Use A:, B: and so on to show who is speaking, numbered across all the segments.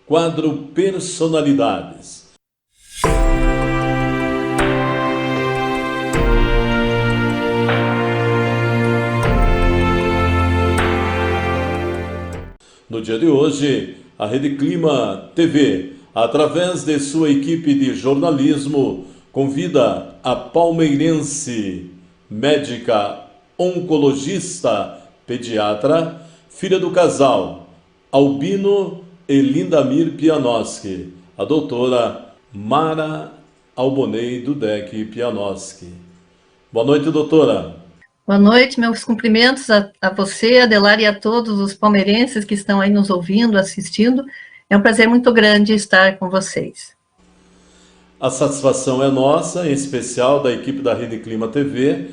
A: quadro Personalidades. No dia de hoje, a Rede Clima TV, através de sua equipe de jornalismo, convida a palmeirense, médica, oncologista, pediatra, filha do casal Albino e Lindamir Pianoski, a doutora Mara Albonei Dudek Pianoski. Boa noite, doutora.
B: Boa noite, meus cumprimentos a você, Adelar, e a todos os palmeirenses que estão aí nos ouvindo, assistindo. É um prazer muito grande estar com vocês.
A: A satisfação é nossa, em especial da equipe da Rede Clima TV,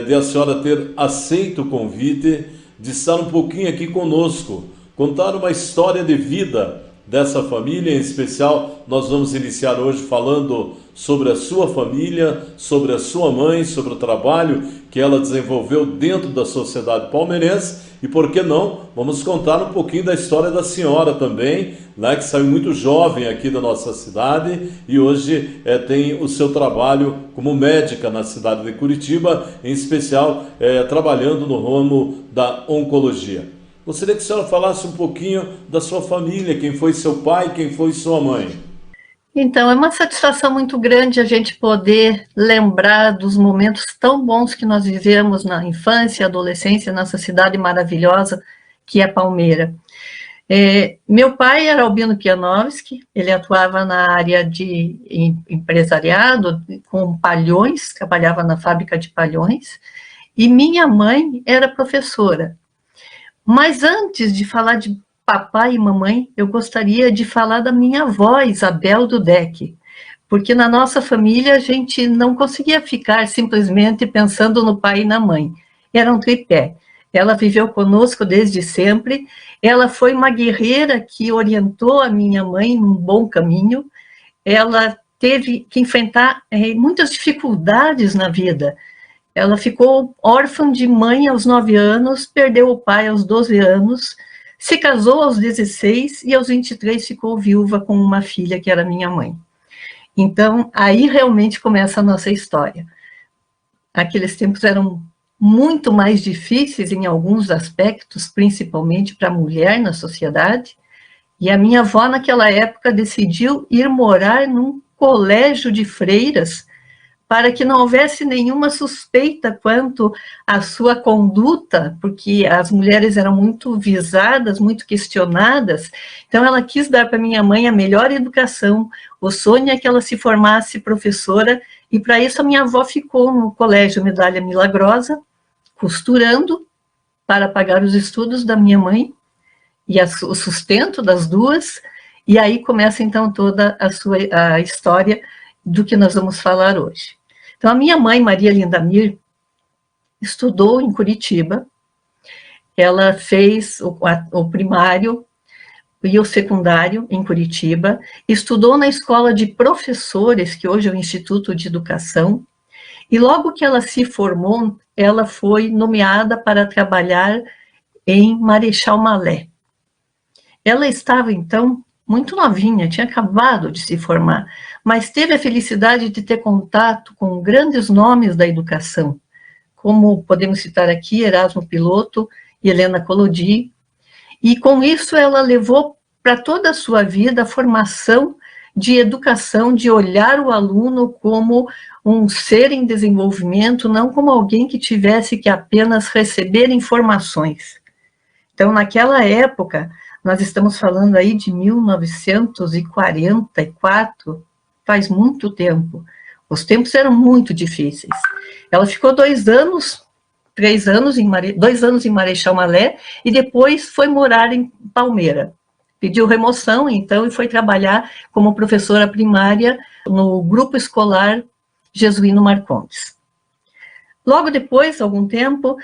A: de a senhora ter aceito o convite de estar um pouquinho aqui conosco, contar uma história de vida dessa família. Em especial, nós vamos iniciar hoje falando sobre a sua família, sobre a sua mãe, sobre o trabalho que ela desenvolveu dentro da sociedade palmeirense e, por que não, vamos contar um pouquinho da história da senhora também, né, que saiu muito jovem aqui da nossa cidade e hoje tem o seu trabalho como médica na cidade de Curitiba, em especial trabalhando no ramo da oncologia. Gostaria que a senhora falasse um pouquinho da sua família, quem foi seu pai, quem foi sua mãe.
B: Então, é uma satisfação muito grande a gente poder lembrar dos momentos tão bons que nós vivemos na infância e adolescência, nessa cidade maravilhosa que é Palmeira. Meu pai era Albino Pianovski, ele atuava na área de empresariado, com palhões, trabalhava na fábrica de palhões, e minha mãe era professora. Mas antes de falar de papai e mamãe, eu gostaria de falar da minha avó, Isabel Dudek, porque na nossa família a gente não conseguia ficar simplesmente pensando no pai e na mãe. Era um tripé. Ela viveu conosco desde sempre, ela foi uma guerreira que orientou a minha mãe num bom caminho, ela teve que enfrentar muitas dificuldades na vida. Ela ficou órfã de mãe aos 9 anos, perdeu o pai aos 12 anos, se casou aos 16 e aos 23 ficou viúva com uma filha que era minha mãe. Então, aí realmente começa a nossa história. Aqueles tempos eram muito mais difíceis em alguns aspectos, principalmente para a mulher na sociedade, e a minha avó naquela época decidiu ir morar num colégio de freiras para que não houvesse nenhuma suspeita quanto à sua conduta, porque as mulheres eram muito visadas, muito questionadas, então ela quis dar para minha mãe a melhor educação, o sonho é que ela se formasse professora, e para isso a minha avó ficou no Colégio Medalha Milagrosa, costurando para pagar os estudos da minha mãe, e o sustento das duas, e aí começa então toda a história do que nós vamos falar hoje. Então, a minha mãe, Maria Lindamir, estudou em Curitiba, ela fez o primário e o secundário em Curitiba, estudou na escola de professores, que hoje é o Instituto de Educação, e logo que ela se formou, ela foi nomeada para trabalhar em Marechal Malé. Ela estava, então, muito novinha, tinha acabado de se formar, mas teve a felicidade de ter contato com grandes nomes da educação, como podemos citar aqui Erasmo Piloto e Helena Collodi, e com isso ela levou para toda a sua vida a formação de educação, de olhar o aluno como um ser em desenvolvimento, não como alguém que tivesse que apenas receber informações. Então, naquela época, nós estamos falando aí de 1944, faz muito tempo. Os tempos eram muito difíceis. Ela ficou 2 anos em Marechal Malé, e depois foi morar em Palmeira. Pediu remoção, então, e foi trabalhar como professora primária no grupo escolar Jesuíno Marcondes. Logo depois, algum tempo,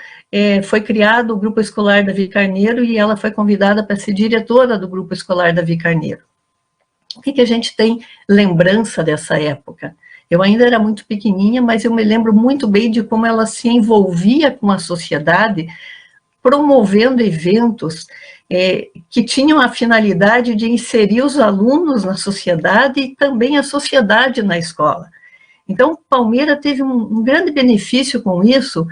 B: foi criado o Grupo Escolar Davi Carneiro e ela foi convidada para ser diretora do Grupo Escolar Davi Carneiro. O que a gente tem lembrança dessa época? Eu ainda era muito pequenininha, mas eu me lembro muito bem de como ela se envolvia com a sociedade, promovendo eventos que tinham a finalidade de inserir os alunos na sociedade e também a sociedade na escola. Então, Palmeira teve um grande benefício com isso,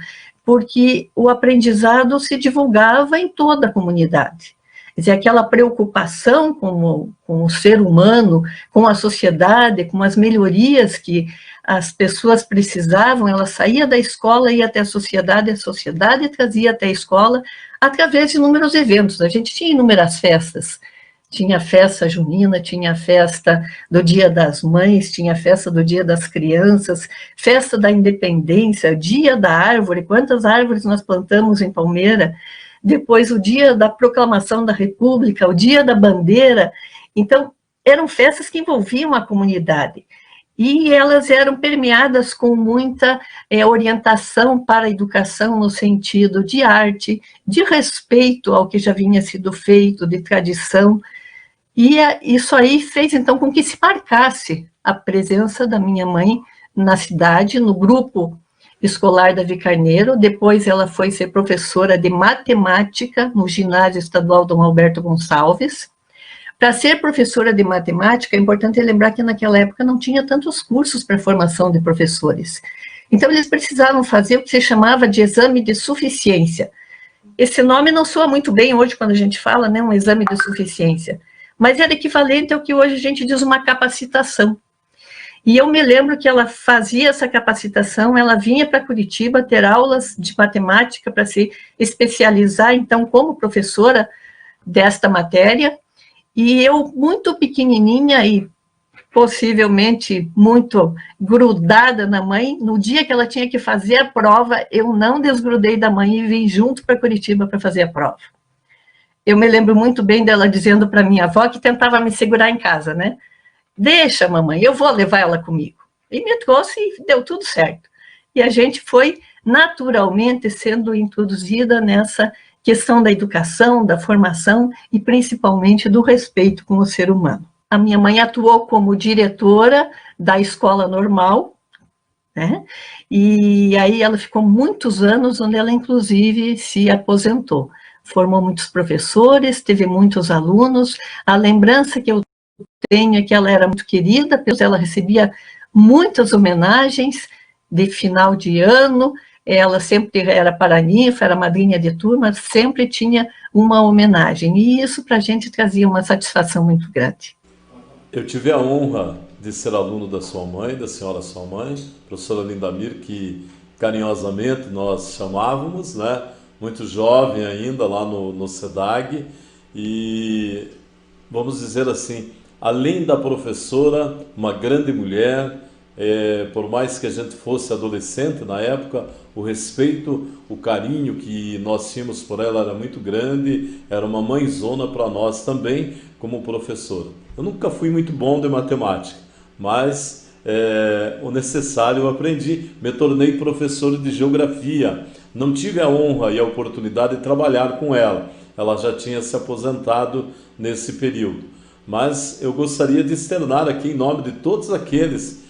B: porque o aprendizado se divulgava em toda a comunidade. Quer dizer, aquela preocupação com o ser humano, com a sociedade, com as melhorias que as pessoas precisavam, ela saía da escola, ia até a sociedade trazia até a escola, através de inúmeros eventos. A gente tinha inúmeras festas, tinha a festa junina, tinha a festa do Dia das Mães, tinha a festa do Dia das Crianças, festa da Independência, Dia da Árvore, quantas árvores nós plantamos em Palmeira, depois o Dia da Proclamação da República, o Dia da Bandeira. Então, eram festas que envolviam a comunidade, e elas eram permeadas com muita orientação para a educação no sentido de arte, de respeito ao que já vinha sido feito, de tradição, e isso aí fez, então, com que se marcasse a presença da minha mãe na cidade, no grupo escolar Davi Carneiro. Depois ela foi ser professora de matemática no ginásio estadual Dom Alberto Gonçalves. Para ser professora de matemática, é importante lembrar que naquela época não tinha tantos cursos para formação de professores. Então, eles precisavam fazer o que se chamava de exame de suficiência. Esse nome não soa muito bem hoje quando a gente fala, né, um exame de suficiência, mas era equivalente ao que hoje a gente diz uma capacitação. E eu me lembro que ela fazia essa capacitação, ela vinha para Curitiba ter aulas de matemática para se especializar, então, como professora desta matéria. E eu, muito pequenininha e possivelmente muito grudada na mãe, no dia que ela tinha que fazer a prova, eu não desgrudei da mãe e vim junto para Curitiba para fazer a prova. Eu me lembro muito bem dela dizendo para minha avó, que tentava me segurar em casa, né? Deixa, mamãe, eu vou levar ela comigo. E me trouxe e deu tudo certo. E a gente foi naturalmente sendo introduzida nessa questão da educação, da formação e principalmente do respeito com o ser humano. A minha mãe atuou como diretora da escola normal, né? E aí ela ficou muitos anos, onde ela inclusive se aposentou. Formou muitos professores, teve muitos alunos. A lembrança que eu tenho é que ela era muito querida, ela recebia muitas homenagens de final de ano, ela sempre era paraninfa, era madrinha de turma, sempre tinha uma homenagem, e isso para a gente trazia uma satisfação muito grande.
A: Eu tive a honra de ser aluno da sua mãe, da senhora sua mãe, professora Lindamir, que carinhosamente nós chamávamos, né? Muito jovem ainda, lá no SEDAG, e vamos dizer assim, além da professora, uma grande mulher, por mais que a gente fosse adolescente na época, o respeito, o carinho que nós tínhamos por ela era muito grande, era uma mãezona para nós também, como professora. Eu nunca fui muito bom de matemática, mas o necessário eu aprendi, me tornei professor de geografia. Não tive a honra e a oportunidade de trabalhar com ela, ela já tinha se aposentado nesse período. Mas eu gostaria de externar aqui, em nome de todos aqueles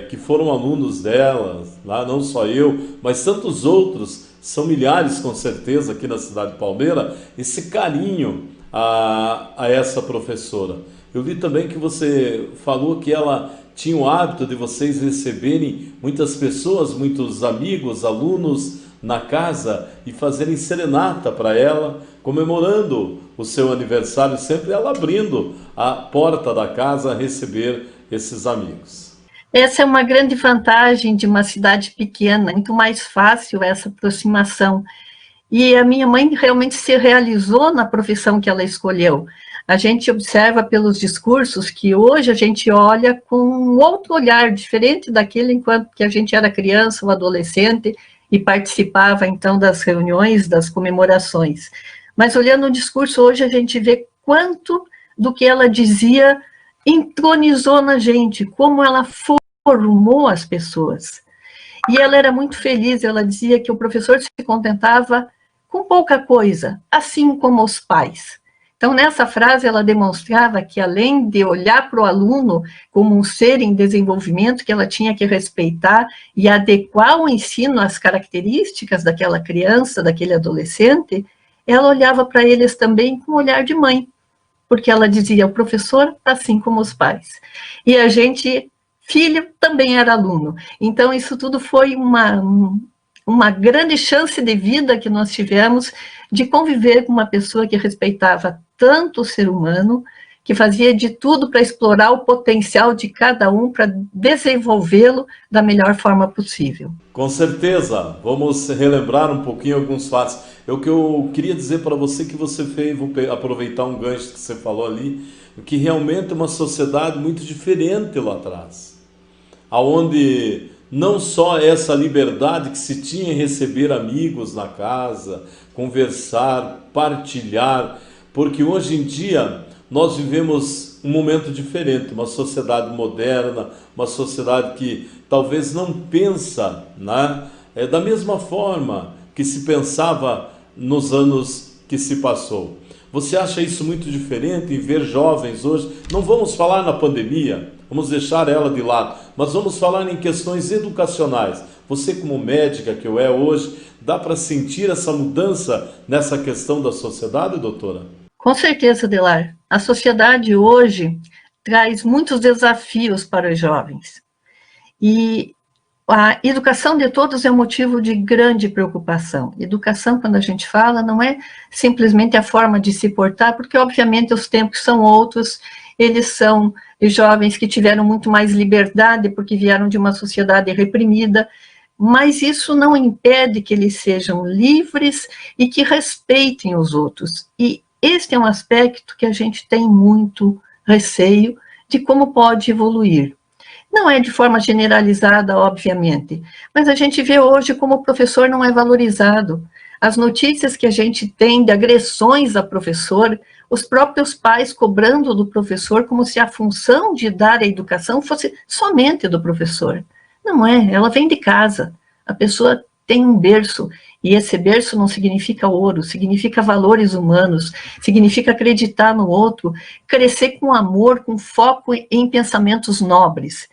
A: que foram alunos dela, lá, não só eu, mas tantos outros, são milhares com certeza aqui na cidade de Palmeira, esse carinho a essa professora. Eu vi também que você falou que ela tinha o hábito de vocês receberem muitas pessoas, muitos amigos, alunos na casa e fazerem serenata para ela, comemorando o seu aniversário, sempre ela abrindo a porta da casa a receber esses amigos.
B: Essa é uma grande vantagem de uma cidade pequena, muito mais fácil essa aproximação. E a minha mãe realmente se realizou na profissão que ela escolheu. A gente observa pelos discursos que hoje a gente olha com um outro olhar, diferente daquele enquanto que a gente era criança ou adolescente e participava, então, das reuniões, das comemorações. Mas olhando o discurso hoje, a gente vê quanto do que ela dizia entronizou na gente, como ela formou as pessoas. E ela era muito feliz, ela dizia que o professor se contentava com pouca coisa, assim como os pais. Então, nessa frase, ela demonstrava que, além de olhar para o aluno como um ser em desenvolvimento, que ela tinha que respeitar e adequar o ensino às características daquela criança, daquele adolescente, ela olhava para eles também com um olhar de mãe, porque ela dizia, o professor, assim como os pais. E a gente, filho, também era aluno. Então, isso tudo foi uma grande chance de vida que nós tivemos de conviver com uma pessoa que respeitava tanto o ser humano, que fazia de tudo para explorar o potencial de cada um, para desenvolvê-lo da melhor forma possível.
A: Com certeza, vamos relembrar um pouquinho alguns fatos. O que eu queria dizer para você que você fez, vou aproveitar um gancho que você falou ali, que realmente é uma sociedade muito diferente lá atrás, aonde não só essa liberdade que se tinha em receber amigos na casa, conversar, partilhar, porque hoje em dia nós vivemos um momento diferente, uma sociedade moderna, uma sociedade que talvez não pensa, né, da mesma forma que se pensava nos anos que se passou. Você acha isso muito diferente em ver jovens hoje? Não vamos falar na pandemia, vamos deixar ela de lado, mas vamos falar em questões educacionais. Você, como médica que eu é hoje, dá para sentir essa mudança nessa questão da sociedade, doutora?
B: Com certeza, Adelar. A sociedade hoje traz muitos desafios para os jovens. E a educação de todos é um motivo de grande preocupação. Educação, quando a gente fala, não é simplesmente a forma de se portar, porque, obviamente, os tempos são outros, eles são jovens que tiveram muito mais liberdade, porque vieram de uma sociedade reprimida, mas isso não impede que eles sejam livres e que respeitem os outros. E este é um aspecto que a gente tem muito receio de como pode evoluir. Não é de forma generalizada, obviamente, mas a gente vê hoje como o professor não é valorizado. As notícias que a gente tem de agressões a professor, os próprios pais cobrando do professor como se a função de dar a educação fosse somente do professor. Não é, ela vem de casa. A pessoa tem um berço, e esse berço não significa ouro, significa valores humanos, significa acreditar no outro, crescer com amor, com foco em pensamentos nobres.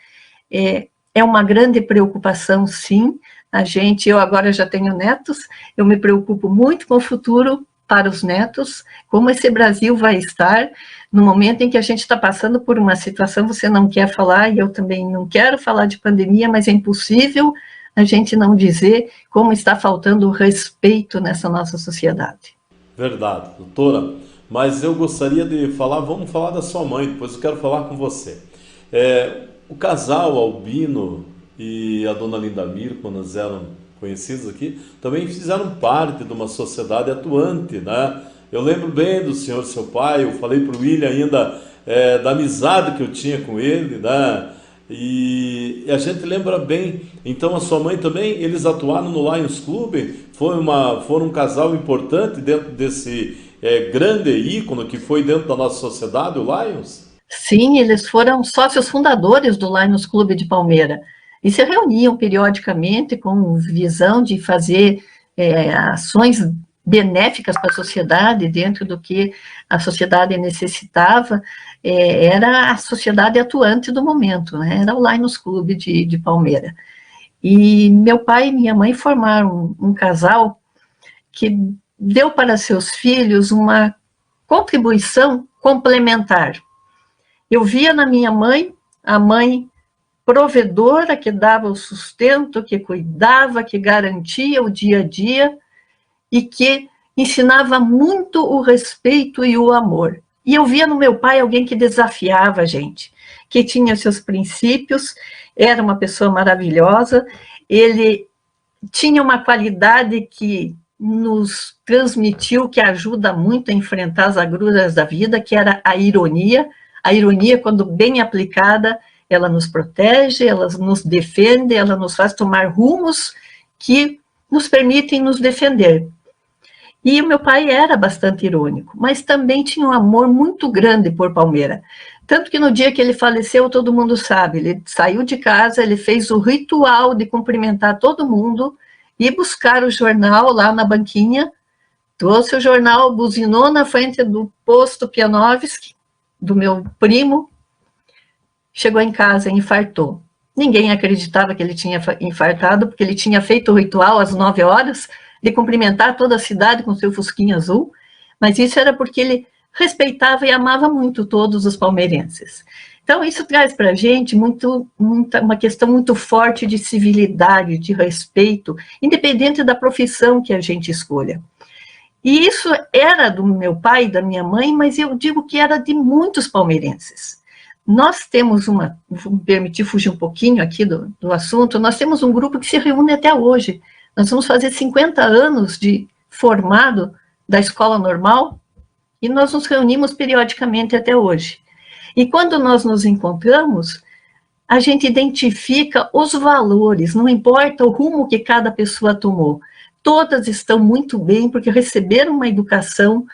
B: É uma grande preocupação, sim. Eu agora já tenho netos, eu me preocupo muito com o futuro para os netos, como esse Brasil vai estar no momento em que a gente está passando por uma situação, você não quer falar, e eu também não quero falar de pandemia, mas é impossível a gente não dizer como está faltando o respeito nessa nossa sociedade.
A: Verdade, doutora. Mas eu gostaria de falar, vamos falar da sua mãe, depois eu quero falar com você. O casal Albino e a dona Lindamir, quando eles eram conhecidos aqui, também fizeram parte de uma sociedade atuante, né? Eu lembro bem do senhor, seu pai, eu falei para o William ainda da amizade que eu tinha com ele, né? E a gente lembra bem. Então a sua mãe também, eles atuaram no Lions Club, foram um casal importante dentro desse grande ícone que foi dentro da nossa sociedade, o Lions?
B: Sim, eles foram sócios fundadores do Lions Clube de Palmeira e se reuniam periodicamente com visão de fazer ações benéficas para a sociedade, dentro do que a sociedade necessitava. Era a sociedade atuante do momento, né? Era o Lions Clube de Palmeira. E meu pai e minha mãe formaram um casal que deu para seus filhos uma contribuição complementar. Eu via na minha mãe, a mãe provedora, que dava o sustento, que cuidava, que garantia o dia a dia e que ensinava muito o respeito e o amor. E eu via no meu pai alguém que desafiava a gente, que tinha seus princípios, era uma pessoa maravilhosa, ele tinha uma qualidade que nos transmitiu, que ajuda muito a enfrentar as agruras da vida, que era a ironia. A ironia, quando bem aplicada, ela nos protege, ela nos defende, ela nos faz tomar rumos que nos permitem nos defender. E o meu pai era bastante irônico, mas também tinha um amor muito grande por Palmeira. Tanto que no dia que ele faleceu, todo mundo sabe, ele saiu de casa, ele fez o ritual de cumprimentar todo mundo, ir buscar o jornal lá na banquinha, trouxe o jornal, buzinou na frente do posto Pianovski, do meu primo, chegou em casa e infartou. Ninguém acreditava que ele tinha infartado, porque ele tinha feito o ritual às 9 horas, de cumprimentar toda a cidade com seu fusquinha azul, mas isso era porque ele respeitava e amava muito todos os palmeirenses. Então, isso traz para a gente uma questão muito forte de civilidade, de respeito, independente da profissão que a gente escolha. E isso era do meu pai e da minha mãe, mas eu digo que era de muitos palmeirenses. Nós temos vou me permitir fugir um pouquinho aqui do assunto, nós temos um grupo que se reúne até hoje. Nós vamos fazer 50 anos de formado da escola normal e nós nos reunimos periodicamente até hoje. E quando nós nos encontramos, a gente identifica os valores, não importa o rumo que cada pessoa tomou. Todas estão muito bem porque receberam uma educação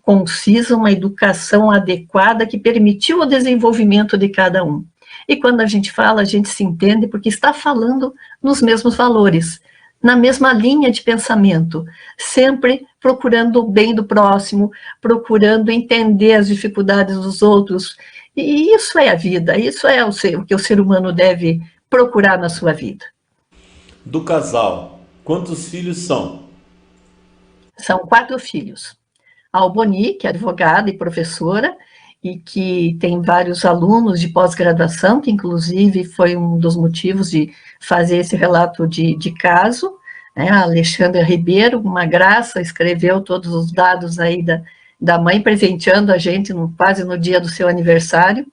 B: concisa, uma educação adequada que permitiu o desenvolvimento de cada um. E quando a gente fala, a gente se entende porque está falando nos mesmos valores, na mesma linha de pensamento, sempre procurando o bem do próximo, procurando entender as dificuldades dos outros. E isso é a vida, isso é o que o ser humano deve procurar na sua vida.
A: Do casal, quantos filhos são?
B: São 4 filhos. A Alboni, que é advogada e professora, e que tem vários alunos de pós-graduação, que inclusive foi um dos motivos de fazer esse relato de caso, né? A Alexandra Ribeiro, uma graça, escreveu todos os dados aí da mãe, presenteando a gente quase no dia do seu aniversário.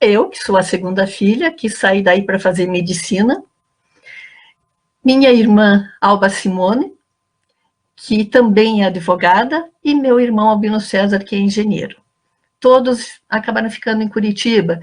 B: Eu, que sou a segunda filha, que saí daí para fazer medicina. Minha irmã, Alba Simone, que também é advogada, e meu irmão Albino César, que é engenheiro. Todos acabaram ficando em Curitiba,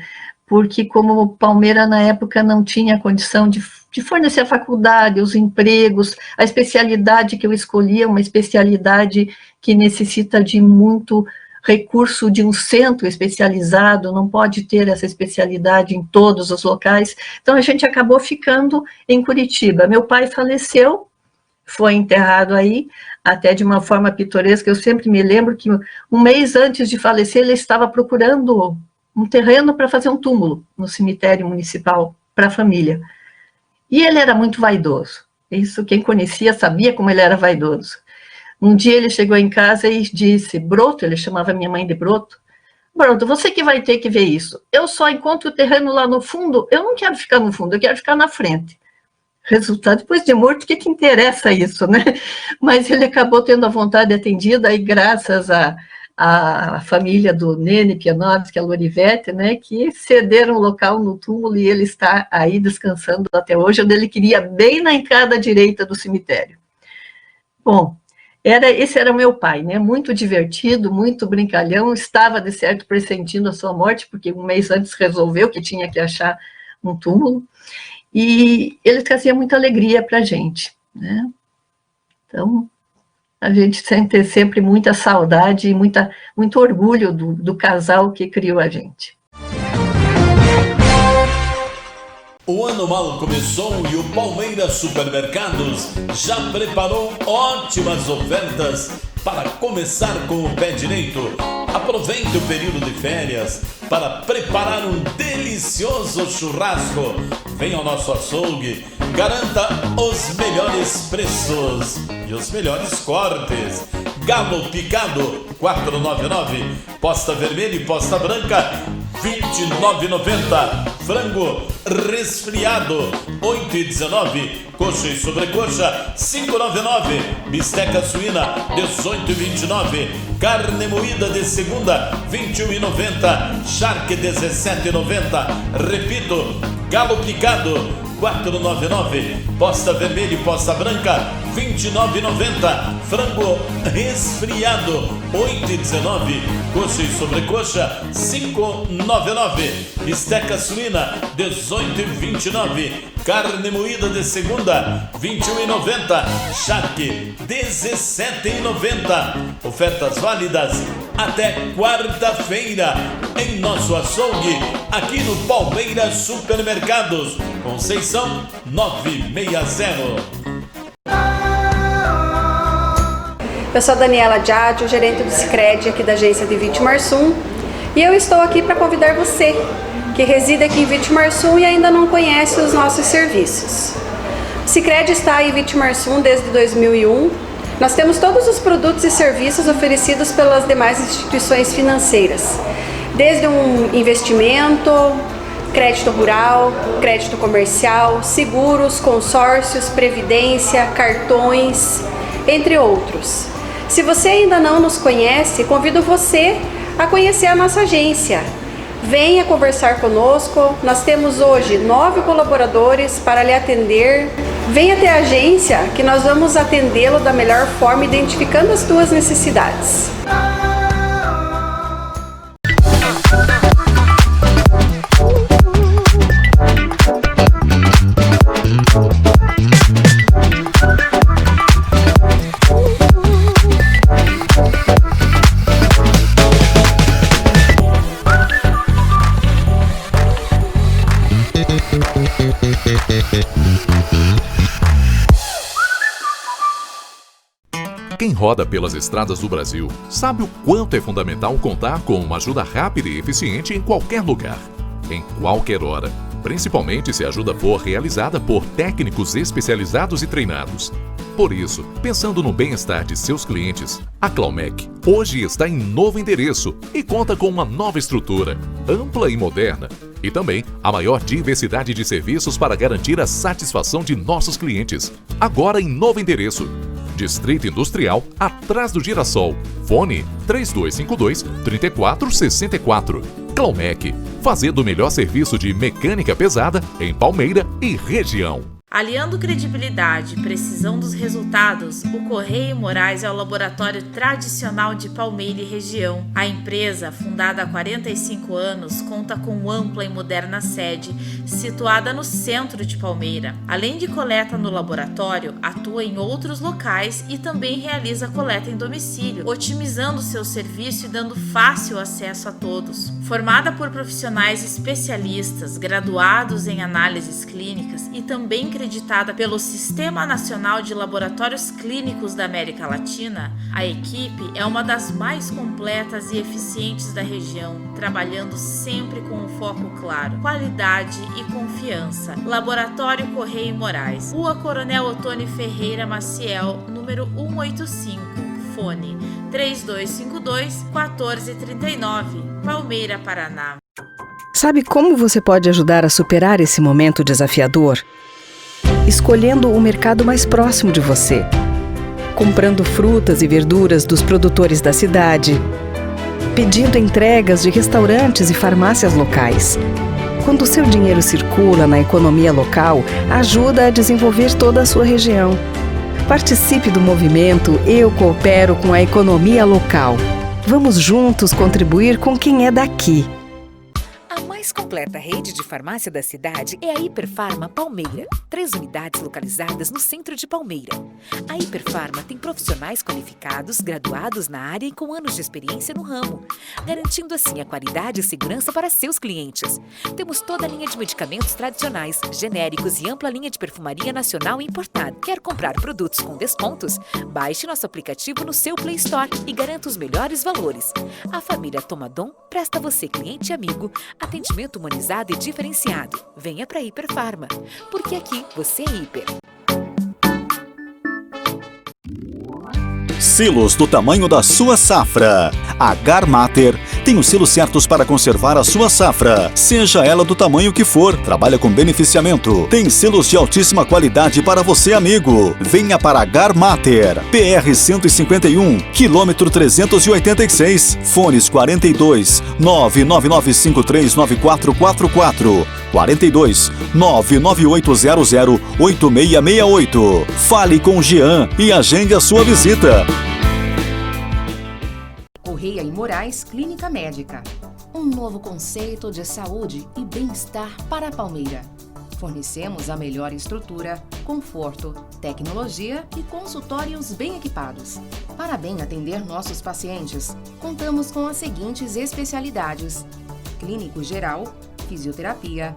B: porque como o Palmeira, na época, não tinha condição de fornecer a faculdade, os empregos, a especialidade que eu escolhi é uma especialidade que necessita de muito recurso de um centro especializado, não pode ter essa especialidade em todos os locais, então a gente acabou ficando em Curitiba. Meu pai faleceu, foi enterrado aí, até de uma forma pitoresca. Eu sempre me lembro que um mês antes de falecer, ele estava procurando um terreno para fazer um túmulo no cemitério municipal para a família. E ele era muito vaidoso. Isso, quem conhecia sabia como ele era vaidoso. Um dia ele chegou em casa e disse: Broto, ele chamava minha mãe de Broto, Broto, você que vai ter que ver isso. Eu só encontro o terreno lá no fundo, eu não quero ficar no fundo, eu quero ficar na frente. Resultado, depois de morto, o que interessa isso, né? Mas ele acabou tendo a vontade atendida, e graças à família do Nene Pianovski, a Lorivete, né, que cederam o local no túmulo, e ele está aí descansando até hoje, onde ele queria, bem na entrada direita do cemitério. Bom, esse era o meu pai, né? Muito divertido, muito brincalhão, estava de certo pressentindo a sua morte, porque um mês antes resolveu que tinha que achar um túmulo. E ele trazia muita alegria para a gente, né? Então, a gente sente sempre muita saudade e muito orgulho do casal que criou a gente.
A: O ano mal começou e o Palmeiras Supermercados já preparou ótimas ofertas para começar com o pé direito. Aproveite o período de férias para preparar um delicioso churrasco. Venha ao nosso açougue, garanta os melhores preços e os melhores cortes. Galo picado, R$4,99. Posta vermelha e posta branca, R$29,90. Frango resfriado, R$8,19. Coxa e sobrecoxa, R$5,99. Bisteca suína, R$18,29. Carne moída de segunda, R$21,90. Charque, R$17,90. Repito, galo picado, R$4,99. Posta vermelha e posta branca, R$29,90. Frango resfriado, R$8,19. Coxa e sobrecoxa, R$5,99. Bisteca suína, R$18,29. Carne moída de segunda, R$21,90. Charque, R$17,90. Ofertas válidas até quarta-feira em nosso açougue, aqui no Palmeiras Supermercados, Conceição 960.
C: Eu sou a Daniela Diadio, gerente do Sicredi aqui da agência de Vitimarsum, e eu estou aqui para convidar você que reside aqui em Vitimarsum e ainda não conhece os nossos serviços. Sicredi está em Vitimarsum desde 2001. Nós temos todos os produtos e serviços oferecidos pelas demais instituições financeiras, desde um investimento, crédito rural, crédito comercial, seguros, consórcios, previdência, cartões, entre outros. Se você ainda não nos conhece, convido você a conhecer a nossa agência. Venha conversar conosco, nós temos hoje 9 colaboradores para lhe atender. Venha até a agência que nós vamos atendê-lo da melhor forma, identificando as suas necessidades.
D: Quem roda pelas estradas do Brasil sabe o quanto é fundamental contar com uma ajuda rápida e eficiente em qualquer lugar, em qualquer hora, principalmente se a ajuda for realizada por técnicos especializados e treinados. Por isso, pensando no bem-estar de seus clientes, a Claumec hoje está em novo endereço e conta com uma nova estrutura, ampla e moderna, e também a maior diversidade de serviços para garantir a satisfação de nossos clientes. Agora em novo endereço. Distrito Industrial, atrás do Girassol. Fone 3252-3464. Claumec, fazendo o melhor serviço de mecânica pesada em Palmeira e região.
E: Aliando credibilidade e precisão dos resultados, o Correia e Moraes é o laboratório tradicional de Palmeira e região. A empresa, fundada há 45 anos, conta com ampla e moderna sede, situada no centro de Palmeira. Além de coleta no laboratório, atua em outros locais e também realiza coleta em domicílio, otimizando seu serviço e dando fácil acesso a todos. Formada por profissionais especialistas, graduados em análises clínicas e também acreditada pelo Sistema Nacional de Laboratórios Clínicos da América Latina, a equipe é uma das mais completas e eficientes da região, trabalhando sempre com um foco claro, qualidade e confiança. Laboratório Correia e Moraes, Rua Coronel Otônio Ferreira Maciel, número 185, fone 3252-1439, Palmeira, Paraná.
F: Sabe como você pode ajudar a superar esse momento desafiador? Escolhendo o mercado mais próximo de você, comprando frutas e verduras dos produtores da cidade, pedindo entregas de restaurantes e farmácias locais. Quando o seu dinheiro circula na economia local, ajuda a desenvolver toda a sua região. Participe do movimento Eu Coopero com a Economia Local. Vamos juntos contribuir com quem é daqui.
G: A mais completa rede de farmácia da cidade é a Hiperfarma Palmeira. 3 unidades localizadas no centro de Palmeira. A Hiperfarma tem profissionais qualificados, graduados na área e com anos de experiência no ramo, garantindo assim a qualidade e segurança para seus clientes. Temos toda a linha de medicamentos tradicionais, genéricos e ampla linha de perfumaria nacional e importada. Quer comprar produtos com descontos? Baixe nosso aplicativo no seu Play Store e garanta os melhores valores. A família Tomadom presta a você, cliente e amigo, atendimento humanizado e diferenciado. Venha para a Hiperfarma, porque aqui você é hiper.
H: Selos do tamanho da sua safra. A Garmater tem os selos certos para conservar a sua safra, seja ela do tamanho que for. Trabalha com beneficiamento. Tem selos de altíssima qualidade para você, amigo. Venha para a Garmater. PR 151, quilômetro 386. Fones 42 999539444. 42 99800 8668. Fale com o Jean e agende a sua visita.
I: Correia e Moraes Clínica Médica. Um novo conceito de saúde e bem-estar para a Palmeira. Fornecemos a melhor estrutura, conforto, tecnologia e consultórios bem equipados. Para bem atender nossos pacientes, contamos com as seguintes especialidades: clínico geral, fisioterapia,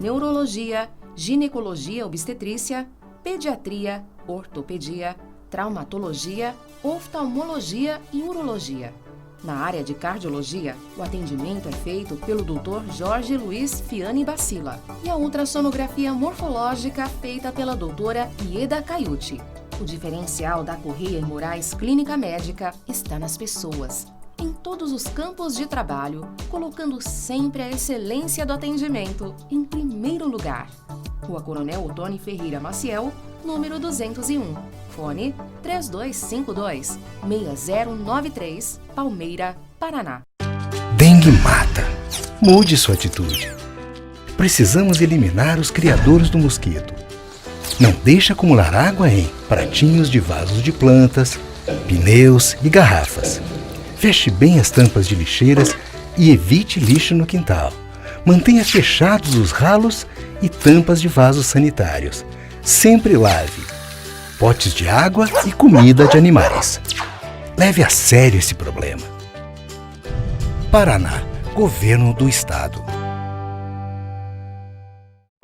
I: neurologia, ginecologia obstetrícia, pediatria, ortopedia, traumatologia, oftalmologia e urologia. Na área de cardiologia, o atendimento é feito pelo Dr. Jorge Luiz Fiani Bacila e a ultrassonografia morfológica feita pela doutora Ieda Caiuti. O diferencial da Correia e Moraes Clínica Médica está nas pessoas, em todos os campos de trabalho, colocando sempre a excelência do atendimento em primeiro lugar. Rua Coronel Otônio Ferreira Maciel, número 201. Fone 3252-6093, Palmeira, Paraná.
J: Dengue mata. Mude sua atitude. Precisamos eliminar os criadores do mosquito. Não deixe acumular água em pratinhos de vasos de plantas, pneus e garrafas. Feche bem as tampas de lixeiras e evite lixo no quintal. Mantenha fechados os ralos e tampas de vasos sanitários. Sempre lave potes de água e comida de animais. Leve a sério esse problema. Paraná, Governo do Estado.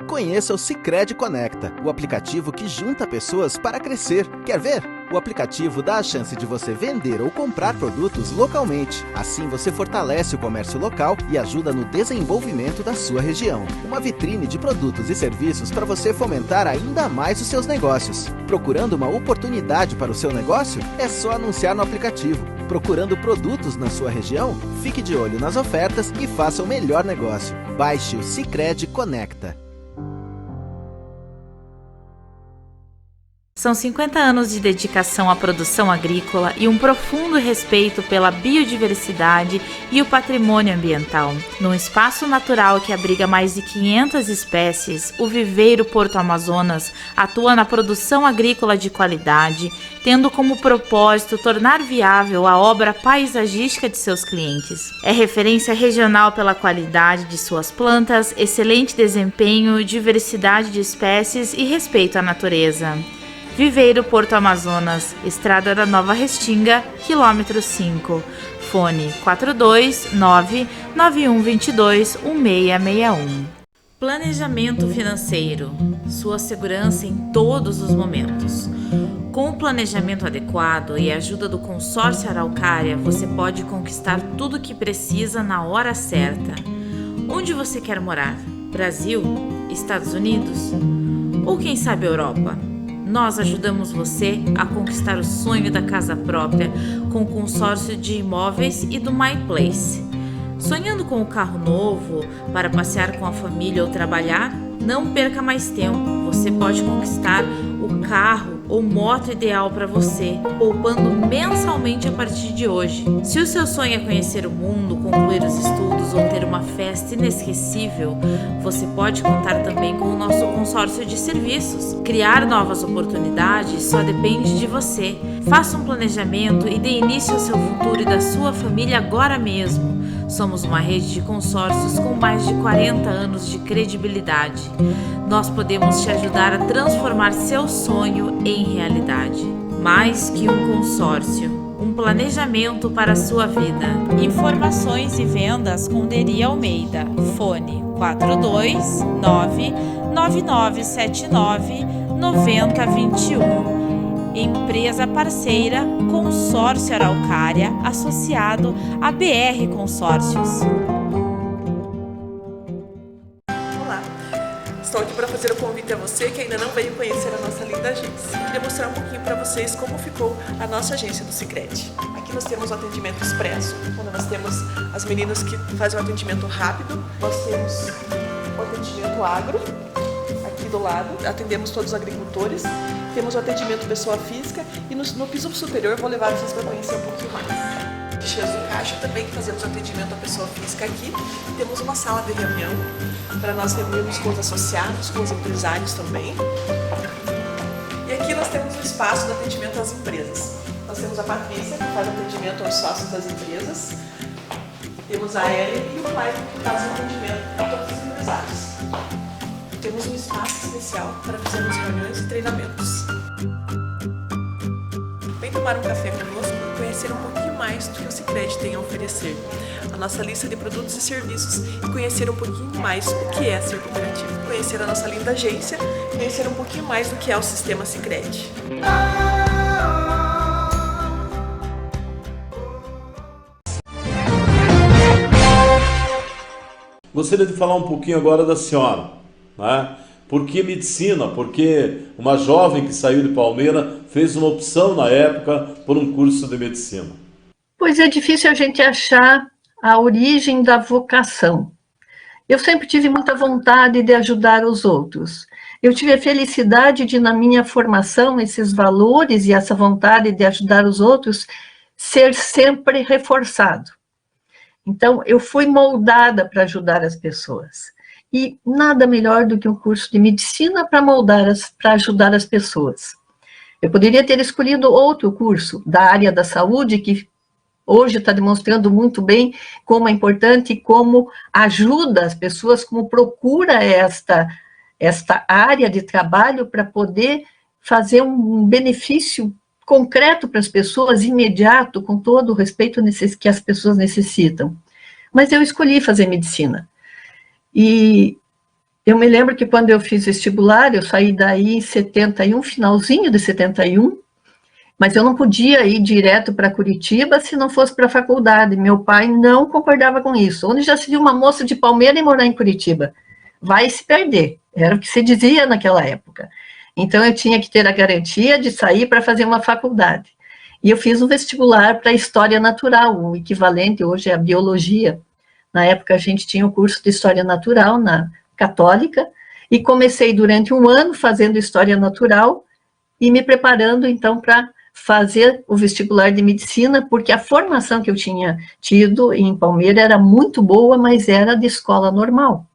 K: Conheça o Sicredi Conecta, o aplicativo que junta pessoas para crescer. Quer ver? O aplicativo dá a chance de você vender ou comprar produtos localmente. Assim você fortalece o comércio local e ajuda no desenvolvimento da sua região. Uma vitrine de produtos e serviços para você fomentar ainda mais os seus negócios. Procurando uma oportunidade para o seu negócio? É só anunciar no aplicativo. Procurando produtos na sua região? Fique de olho nas ofertas e faça o melhor negócio. Baixe o Sicredi Conecta.
E: São 50 anos de dedicação à produção agrícola e um profundo respeito pela biodiversidade e o patrimônio ambiental. Num espaço natural que abriga mais de 500 espécies, o Viveiro Porto Amazonas atua na produção agrícola de qualidade, tendo como propósito tornar viável a obra paisagística de seus clientes. É referência regional pela qualidade de suas plantas, excelente desempenho, diversidade de espécies e respeito à natureza. Viveiro Porto Amazonas, Estrada da Nova Restinga, quilômetro 5. Fone 429-9122-1661. Planejamento financeiro. Sua segurança em todos os momentos. Com o planejamento adequado e a ajuda do Consórcio Araucária, você pode conquistar tudo o que precisa na hora certa. Onde você quer morar? Brasil? Estados Unidos? Ou quem sabe Europa? Nós ajudamos você a conquistar o sonho da casa própria com o consórcio de imóveis e do My Place. Sonhando com um carro novo para passear com a família ou trabalhar? Não perca mais tempo. Você pode conquistar o carro ou moto ideal para você, poupando mensalmente a partir de hoje. Se o seu sonho é conhecer o mundo, concluir os estudos ou ter uma festa inesquecível, você pode contar também com o nosso consórcio de serviços. Criar novas oportunidades só depende de você. Faça um planejamento e dê início ao seu futuro e da sua família agora mesmo. Somos uma rede de consórcios com mais de 40 anos de credibilidade. Nós podemos te ajudar a transformar seu sonho em realidade. Mais que um consórcio, um planejamento para a sua vida. Informações e vendas com Deri Almeida. Fone 429-9979-9021. Empresa parceira Consórcio Araucária, associado a BR Consórcios.
L: Olá, estou aqui para fazer o convite a você que ainda não veio conhecer a nossa linda agência. Queria mostrar um pouquinho para vocês como ficou a nossa agência do Sicredi. Aqui nós temos o atendimento expresso, quando nós temos as meninas que fazem o atendimento rápido. Nós temos o atendimento agro, aqui do lado, atendemos todos os agricultores. Temos o atendimento pessoa física e no piso superior vou levar vocês para conhecer um pouquinho mais. Guichês do caixa também, que fazemos atendimento à pessoa física aqui. Temos uma sala de reunião para nós reunirmos com os associados, com os empresários também. E aqui nós temos o espaço de atendimento às empresas. Nós temos a Patrícia, que faz atendimento aos sócios das empresas. Temos a Ellen e o Michael, que faz atendimento a todos os empresários. Temos um espaço especial para fazermos reuniões e treinamentos. Vem tomar um café conosco e conhecer um pouquinho mais do que o Sicredi tem a oferecer. A nossa lista de produtos e serviços e conhecer um pouquinho mais o que é ser cooperativo. Conhecer a nossa linda agência e conhecer um pouquinho mais do que é o sistema Sicredi.
A: Gostaria de falar um pouquinho agora da senhora, né? Por que medicina? Porque uma jovem que saiu de Palmeira fez uma opção na época por um curso de medicina.
B: Pois é difícil a gente achar a origem da vocação. Eu sempre tive muita vontade de ajudar os outros. Eu tive a felicidade de, na minha formação, esses valores e essa vontade de ajudar os outros ser sempre reforçado. Então, eu fui moldada para ajudar as pessoas. E nada melhor do que um curso de medicina para ajudar as pessoas. Eu poderia ter escolhido outro curso da área da saúde, que hoje está demonstrando muito bem como é importante e como ajuda as pessoas, como procura esta área de trabalho para poder fazer um benefício concreto para as pessoas, imediato, com todo o respeito que as pessoas necessitam. Mas eu escolhi fazer medicina. E eu me lembro que quando eu fiz vestibular, eu saí daí em 71, finalzinho de 71, mas eu não podia ir direto para Curitiba se não fosse para a faculdade. Meu pai não concordava com isso. Onde já se viu uma moça de Palmeira e morar em Curitiba? Vai se perder. Era o que se dizia naquela época. Então, eu tinha que ter a garantia de sair para fazer uma faculdade. E eu fiz um vestibular para História Natural, o equivalente hoje é a Biologia. Na época, a gente tinha o curso de História Natural na Católica, e comecei durante um ano fazendo História Natural e me preparando, então, para fazer o vestibular de Medicina, porque a formação que eu tinha tido em Palmeira era muito boa, mas era de escola normal.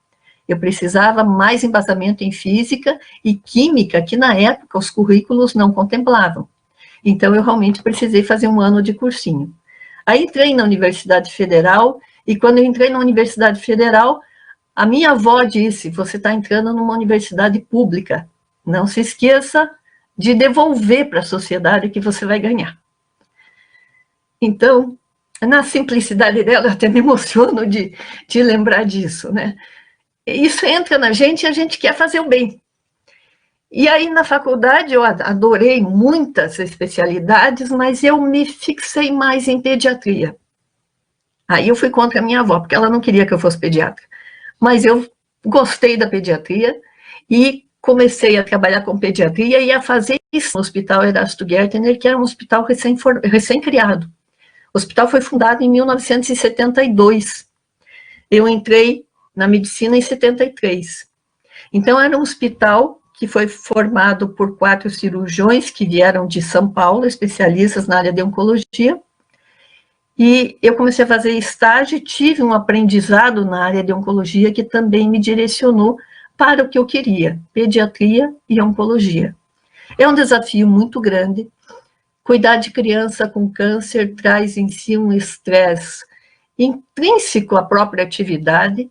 B: Eu precisava mais embasamento em Física e Química, que na época os currículos não contemplavam. Então, eu realmente precisei fazer um ano de cursinho. Aí entrei na Universidade Federal, e quando eu entrei na Universidade Federal, a minha avó disse, você está entrando numa universidade pública, não se esqueça de devolver para a sociedade que você vai ganhar. Então, na simplicidade dela, eu até me emociono de lembrar disso, né? Isso entra na gente e a gente quer fazer o bem. E aí, na faculdade, eu adorei muitas especialidades, mas eu me fixei mais em pediatria. Aí eu fui contra a minha avó, porque ela não queria que eu fosse pediatra. Mas eu gostei da pediatria e comecei a trabalhar com pediatria e a fazer isso no Hospital Erasto Gertner, que era um hospital recém-criado. O hospital foi fundado em 1972. Eu entrei na medicina em 73. Então, era um hospital que foi formado por 4 cirurgiões que vieram de São Paulo, especialistas na área de oncologia, e eu comecei a fazer estágio e tive um aprendizado na área de oncologia que também me direcionou para o que eu queria, pediatria e oncologia. É um desafio muito grande. Cuidar de criança com câncer traz em si um estresse intrínseco à própria atividade.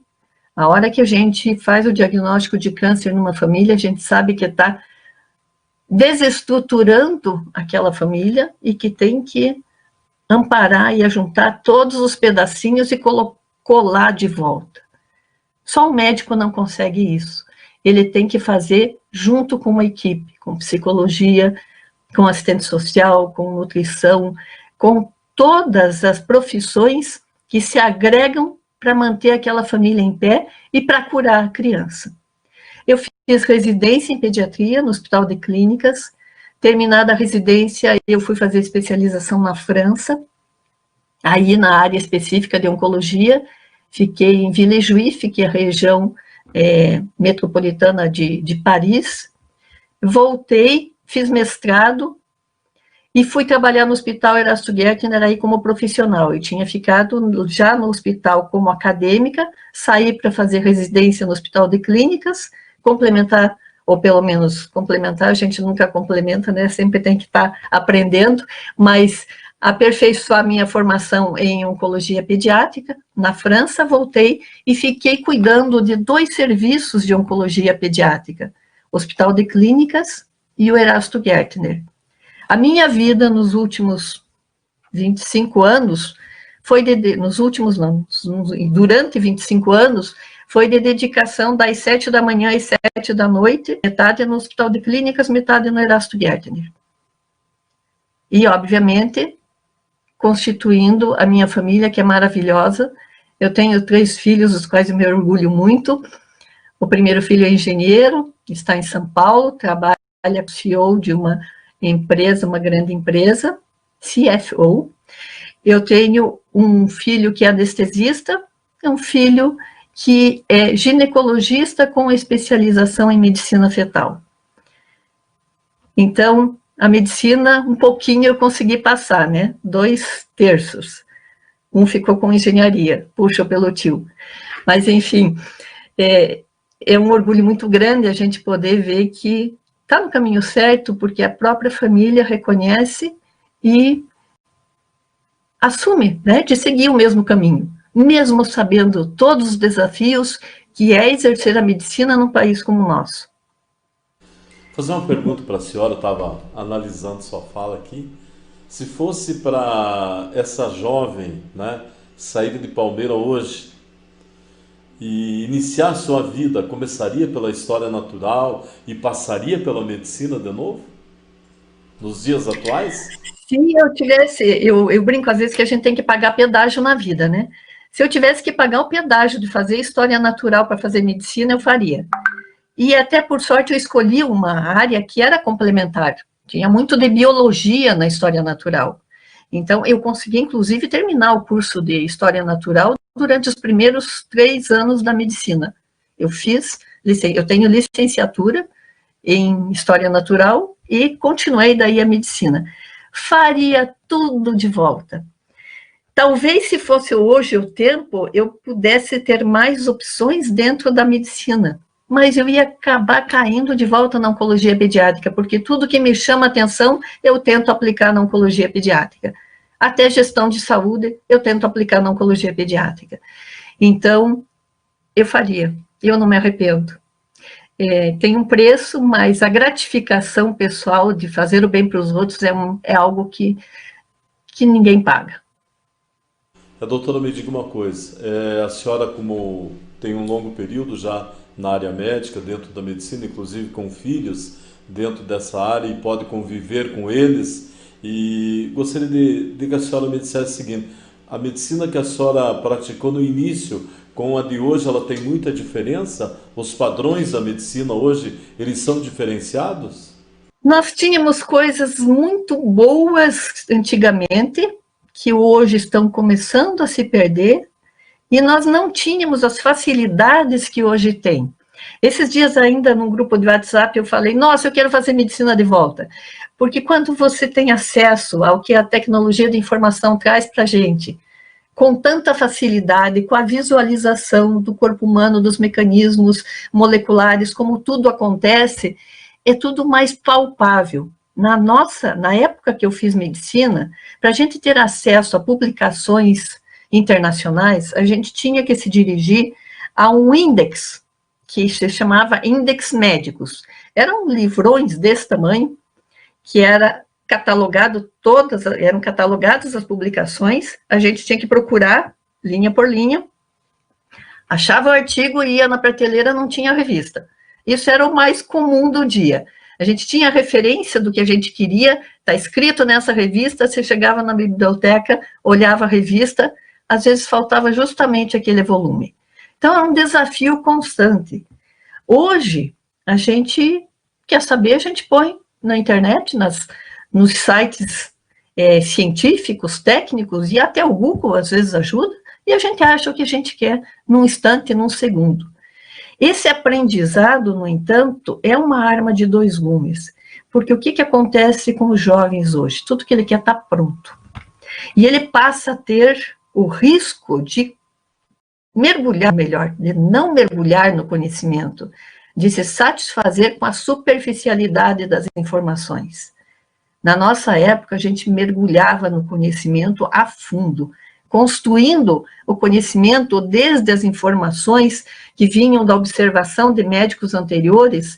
B: A hora que a gente faz o diagnóstico de câncer numa família, a gente sabe que está desestruturando aquela família e que tem que amparar e ajuntar todos os pedacinhos e colar de volta. Só o médico não consegue isso. Ele tem que fazer junto com uma equipe, com psicologia, com assistente social, com nutrição, com todas as profissões que se agregam para manter aquela família em pé e para curar a criança. Eu fiz residência em pediatria no Hospital de Clínicas. Terminada a residência, eu fui fazer especialização na França, aí na área específica de oncologia. Fiquei em Villejuif, que é a região metropolitana de Paris. Voltei, fiz mestrado e fui trabalhar no Hospital Erasto Gertner aí como profissional. Eu tinha ficado já no hospital como acadêmica, saí para fazer residência no Hospital de Clínicas, complementar, ou pelo menos complementar, a gente nunca complementa, né? Sempre tem que estar aprendendo, mas aperfeiçoar minha formação em oncologia pediátrica. Na França, voltei e fiquei cuidando de 2 serviços de oncologia pediátrica, o Hospital de Clínicas e o Erasto Gertner. A minha vida nos últimos 25 anos, durante 25 anos, foi de dedicação das 7 da manhã às 7 da noite, metade no Hospital de Clínicas, metade no Erasto Gertner. E, obviamente, constituindo a minha família, que é maravilhosa, Eu tenho 3 filhos, dos quais eu me orgulho muito. O primeiro filho é engenheiro, está em São Paulo, trabalha como CEO de uma empresa, uma grande empresa, CFO. Eu tenho um filho que é anestesista, um filho que é ginecologista com especialização em medicina fetal. Então, a medicina, um pouquinho eu consegui passar, né? 2/3. Um ficou com engenharia, puxa pelo tio. Mas, enfim, é um orgulho muito grande a gente poder ver que está no caminho certo, porque a própria família reconhece e assume, né, de seguir o mesmo caminho, mesmo sabendo todos os desafios que é exercer a medicina num país como o nosso.
A: Vou fazer uma pergunta para a senhora, eu estava analisando sua fala aqui. Se fosse para essa jovem, né, sair de Palmeira hoje e iniciar sua vida, começaria pela história natural e passaria pela medicina de novo? Nos dias atuais?
B: Se eu tivesse, eu brinco às vezes que a gente tem que pagar pedágio na vida, né? Se eu tivesse que pagar o pedágio de fazer história natural para fazer medicina, eu faria. E até por sorte eu escolhi uma área que era complementar. Tinha muito de biologia na história natural. Então eu consegui inclusive terminar o curso de história natural durante os primeiros 3 anos da medicina. Eu tenho licenciatura em história natural e continuei daí a medicina. Faria tudo de volta. Talvez se fosse hoje o tempo, eu pudesse ter mais opções dentro da medicina, mas eu ia acabar caindo de volta na oncologia pediátrica, porque tudo que me chama atenção, eu tento aplicar na oncologia pediátrica. Até gestão de saúde, eu tento aplicar na oncologia pediátrica. Então, eu faria, eu não me arrependo. Tem um preço, mas a gratificação pessoal de fazer o bem para os outros é algo que ninguém paga.
A: A doutora, me diga uma coisa, a senhora, como tem um longo período já na área médica, dentro da medicina, inclusive com filhos dentro dessa área, e pode conviver com eles, e gostaria de que a senhora me dissesse o seguinte: a medicina que a senhora praticou no início com a de hoje, ela tem muita diferença? Os padrões da medicina hoje, eles são diferenciados?
B: Nós tínhamos coisas muito boas antigamente, que hoje estão começando a se perder, e nós não tínhamos as facilidades que hoje tem. Esses dias ainda, num grupo de WhatsApp, eu falei, nossa, eu quero fazer medicina de volta. Porque quando você tem acesso ao que a tecnologia de informação traz para a gente, com tanta facilidade, com a visualização do corpo humano, dos mecanismos moleculares, como tudo acontece, é tudo mais palpável. Na época que eu fiz medicina, para a gente ter acesso a publicações internacionais, a gente tinha que se dirigir a um índex, que se chamava Índex Médicos. Eram livrões desse tamanho, que eram catalogadas as publicações, a gente tinha que procurar, linha por linha, achava o artigo, ia na prateleira, não tinha revista. Isso era o mais comum do dia. A gente tinha referência do que a gente queria, está escrito nessa revista, você chegava na biblioteca, olhava a revista, às vezes faltava justamente aquele volume. Então, é um desafio constante. Hoje, a gente quer saber, a gente põe na internet, nos sites científicos, técnicos, e até o Google às vezes ajuda, e a gente acha o que a gente quer num instante, num segundo. Esse aprendizado, no entanto, é uma arma de 2 gumes, porque o que acontece com os jovens hoje? Tudo que ele quer está pronto. E ele passa a ter o risco de mergulhar melhor, de não mergulhar no conhecimento, de se satisfazer com a superficialidade das informações. Na nossa época, a gente mergulhava no conhecimento a fundo, construindo o conhecimento desde as informações que vinham da observação de médicos anteriores,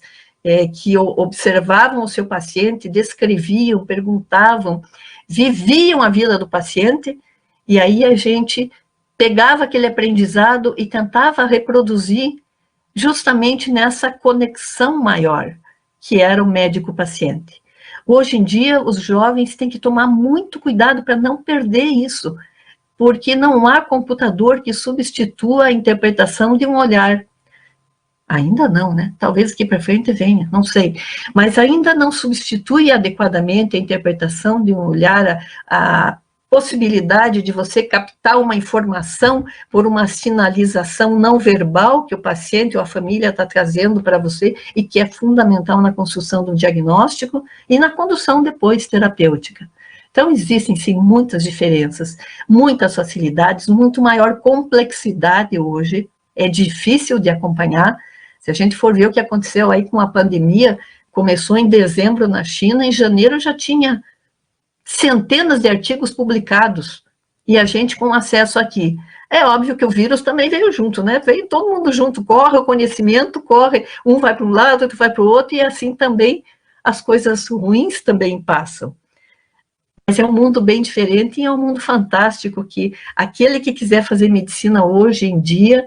B: que observavam o seu paciente, descreviam, perguntavam, viviam a vida do paciente, e aí a gente pegava aquele aprendizado e tentava reproduzir justamente nessa conexão maior, que era o médico-paciente. Hoje em dia, os jovens têm que tomar muito cuidado para não perder isso. porque não há computador que substitua a interpretação de um olhar. Ainda não, né? Talvez aqui para frente venha, não sei. Mas ainda não substitui adequadamente a interpretação de um olhar, a possibilidade de você captar uma informação por uma sinalização não verbal que o paciente ou a família está trazendo para você e que é fundamental na construção do diagnóstico e na condução depois terapêutica. Então, existem, sim, muitas diferenças, muitas facilidades, muito maior complexidade hoje, é difícil de acompanhar. Se a gente for ver o que aconteceu aí com a pandemia, começou em dezembro na China, em janeiro já tinha centenas de artigos publicados, e a gente com acesso aqui. É óbvio que o vírus também veio junto, né? Veio todo mundo junto, corre o conhecimento, corre, um vai para um lado, outro vai para o outro, e assim também as coisas ruins também passam. Mas é um mundo bem diferente e é um mundo fantástico que aquele que quiser fazer medicina hoje em dia,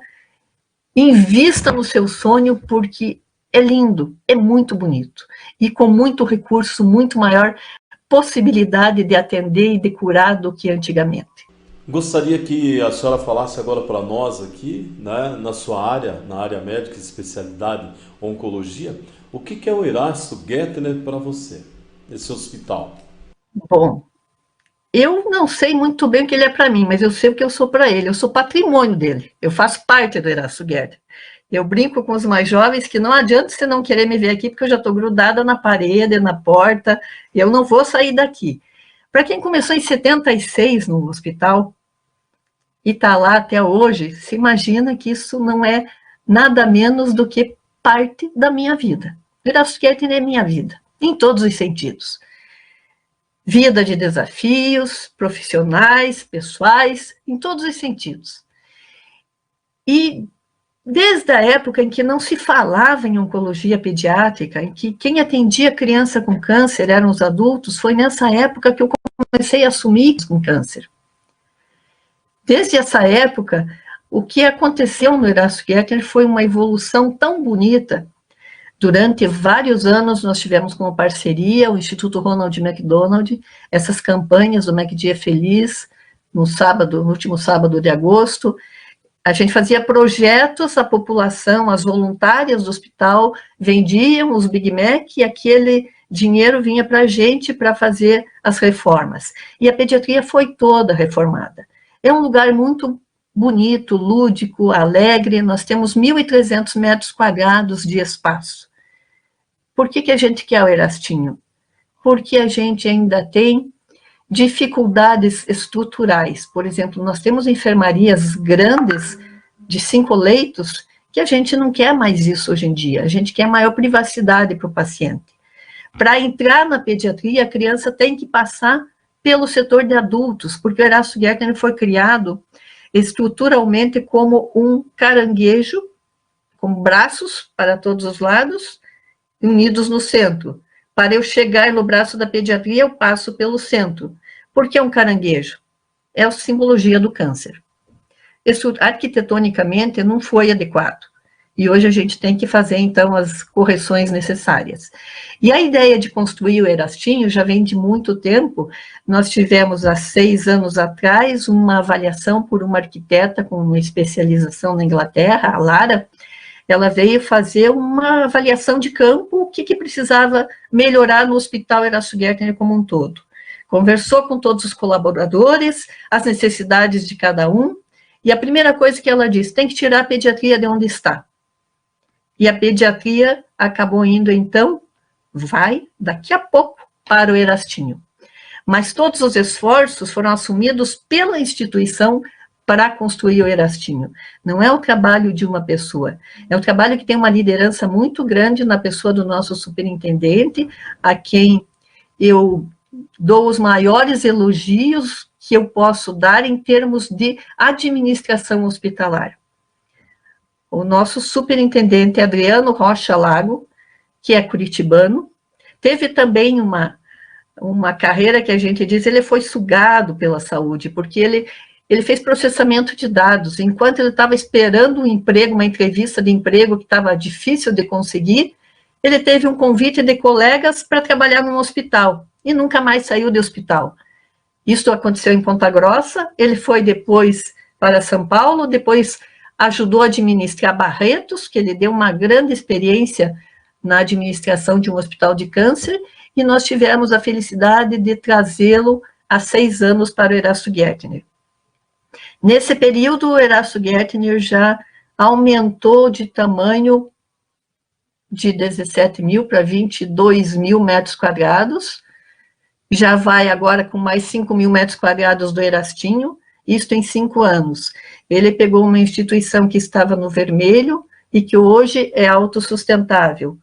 B: invista no seu sonho, porque é lindo, é muito bonito, e com muito recurso, muito maior possibilidade de atender e de curar do que antigamente.
A: Gostaria que a senhora falasse agora para nós aqui, né, na sua área, na área médica, especialidade oncologia, o que é o Erasto Gettner para você, esse hospital?
B: Bom, eu não sei muito bem o que ele é para mim, mas eu sei o que eu sou para ele, eu sou patrimônio dele, eu faço parte do Erasto Gettner. Eu brinco com os mais jovens que não adianta você não querer me ver aqui, porque eu já estou grudada na parede, na porta, e eu não vou sair daqui. Para quem começou em 76 no hospital, e está lá até hoje, se imagina que isso não é nada menos do que parte da minha vida. Erasto Gettner é minha vida, em todos os sentidos. Vida de desafios, profissionais, pessoais, em todos os sentidos. E desde a época em que não se falava em oncologia pediátrica, em que quem atendia criança com câncer eram os adultos, foi nessa época que eu comecei a assumir com câncer. Desde essa época, o que aconteceu no Erasto Gettner foi uma evolução tão bonita. Durante vários anos, nós tivemos como parceria o Instituto Ronald McDonald, essas campanhas do McDia Feliz, no último sábado de agosto. A gente fazia projetos, a população, as voluntárias do hospital vendiam os Big Mac e aquele dinheiro vinha para a gente para fazer as reformas. E a pediatria foi toda reformada. É um lugar muito bonito, lúdico, alegre, nós temos 1.300 metros quadrados de espaço. Por que a gente quer o Erastinho? Porque a gente ainda tem dificuldades estruturais. Por exemplo, nós temos enfermarias grandes de 5 leitos que a gente não quer mais isso hoje em dia. A gente quer maior privacidade para o paciente. Para entrar na pediatria, a criança tem que passar pelo setor de adultos, porque o Erasto Gettner foi criado estruturalmente como um caranguejo, com braços para todos os lados, unidos no centro. Para eu chegar no braço da pediatria, eu passo pelo centro. Por que um caranguejo? É a simbologia do câncer. Isso, arquitetonicamente, não foi adequado. E hoje a gente tem que fazer, então, as correções necessárias. E a ideia de construir o Erastinho já vem de muito tempo. Nós tivemos, há 6 anos atrás, uma avaliação por uma arquiteta com uma especialização na Inglaterra, a Lara. Ela veio fazer uma avaliação de campo, o que precisava melhorar no Hospital Erasto Gettner como um todo. Conversou com todos os colaboradores, as necessidades de cada um, e a primeira coisa que ela disse, tem que tirar a pediatria de onde está. E a pediatria acabou indo, então, vai, daqui a pouco, para o Erastinho. Mas todos os esforços foram assumidos pela instituição para construir o Erastinho. Não é o trabalho de uma pessoa, é um trabalho que tem uma liderança muito grande na pessoa do nosso superintendente, a quem eu dou os maiores elogios que eu posso dar em termos de administração hospitalar. O nosso superintendente Adriano Rocha Lago, que é curitibano, teve também uma carreira que a gente diz, ele foi sugado pela saúde, porque ele fez processamento de dados, enquanto ele estava esperando um emprego, uma entrevista de emprego que estava difícil de conseguir, ele teve um convite de colegas para trabalhar num hospital, e nunca mais saiu do hospital. Isso aconteceu em Ponta Grossa, ele foi depois para São Paulo, depois ajudou a administrar Barretos, que ele deu uma grande experiência na administração de um hospital de câncer, e nós tivemos a felicidade de trazê-lo há 6 anos para o Erasto Gärtner. Nesse período, o Erasto Gärtner já aumentou de tamanho de 17 mil para 22 mil metros quadrados, já vai agora com mais 5 mil metros quadrados do Erastinho, isto em 5 anos. Ele pegou uma instituição que estava no vermelho e que hoje é autossustentável.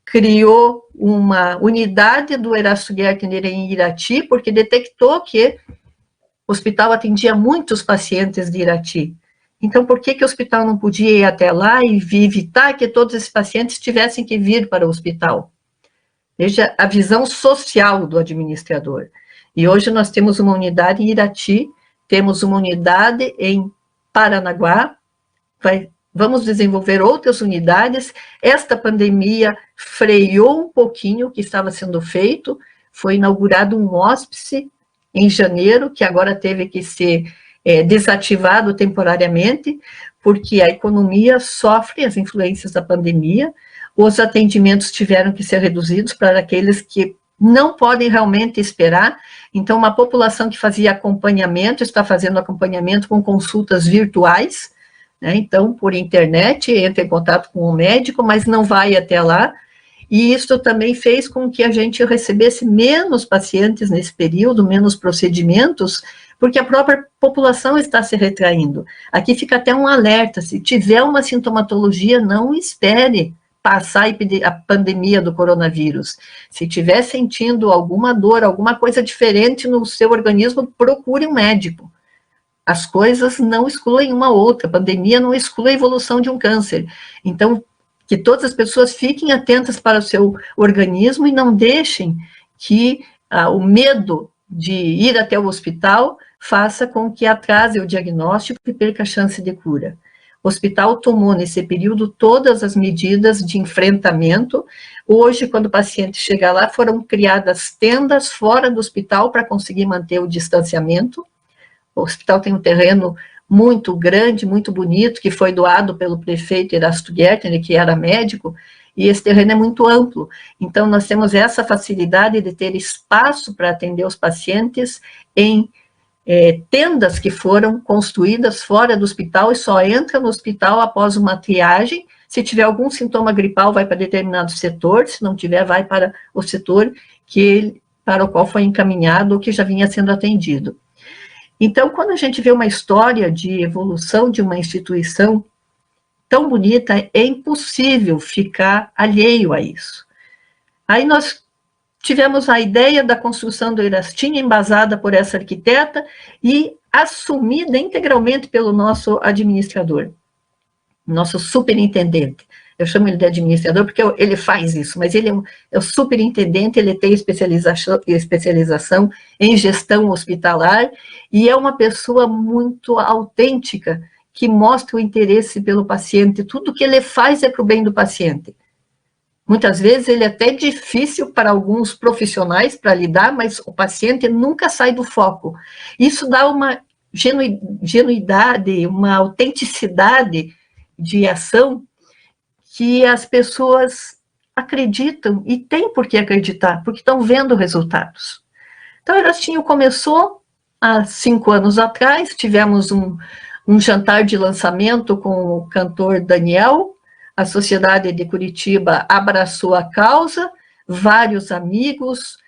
B: Criou uma unidade do Erasto Gärtner em Irati, porque detectou que o hospital atendia muitos pacientes de Irati. Então, por que o hospital não podia ir até lá e evitar que todos esses pacientes tivessem que vir para o hospital? Veja a visão social do administrador. E hoje nós temos uma unidade em Irati, temos uma unidade em Paranaguá, vamos desenvolver outras unidades. Esta pandemia freou um pouquinho o que estava sendo feito, foi inaugurado um hospice em janeiro, que agora teve que ser desativado temporariamente, porque a economia sofre as influências da pandemia, os atendimentos tiveram que ser reduzidos para aqueles que não podem realmente esperar. Então, uma população que fazia acompanhamento, está fazendo acompanhamento com consultas virtuais, né? Então, por internet, entra em contato com o médico, mas não vai até lá, e isso também fez com que a gente recebesse menos pacientes nesse período, menos procedimentos, porque a própria população está se retraindo. Aqui fica até um alerta: se tiver uma sintomatologia, não espere passar a pandemia do coronavírus. Se estiver sentindo alguma dor, alguma coisa diferente no seu organismo, procure um médico. As coisas não excluem uma outra, a pandemia não exclui a evolução de um câncer. Então, que todas as pessoas fiquem atentas para o seu organismo e não deixem que o medo de ir até o hospital faça com que atrase o diagnóstico e perca a chance de cura. O hospital tomou, nesse período, todas as medidas de enfrentamento. Hoje, quando o paciente chega lá, foram criadas tendas fora do hospital para conseguir manter o distanciamento. O hospital tem um terreno muito grande, muito bonito, que foi doado pelo prefeito Erasto Gärtner, que era médico, e esse terreno é muito amplo. Então, nós temos essa facilidade de ter espaço para atender os pacientes em tendas que foram construídas fora do hospital e só entra no hospital após uma triagem. Se tiver algum sintoma gripal, vai para determinado setor, se não tiver, vai para o setor para o qual foi encaminhado ou que já vinha sendo atendido. Então, quando a gente vê uma história de evolução de uma instituição tão bonita, é impossível ficar alheio a isso. Aí nós tivemos a ideia da construção do Erastinho, embasada por essa arquiteta e assumida integralmente pelo nosso administrador, nosso superintendente. Eu chamo ele de administrador porque ele faz isso, mas ele é o superintendente, ele tem especialização em gestão hospitalar e é uma pessoa muito autêntica, que mostra o interesse pelo paciente. Tudo que ele faz é para o bem do paciente. Muitas vezes ele é até difícil para alguns profissionais para lidar, mas o paciente nunca sai do foco. Isso dá uma genuidade, uma autenticidade de ação que as pessoas acreditam, e tem por que acreditar, porque estão vendo resultados. Então, o Erastinho começou há 5 anos atrás, tivemos um jantar de lançamento com o cantor Daniel. A Sociedade de Curitiba abraçou a causa, vários amigos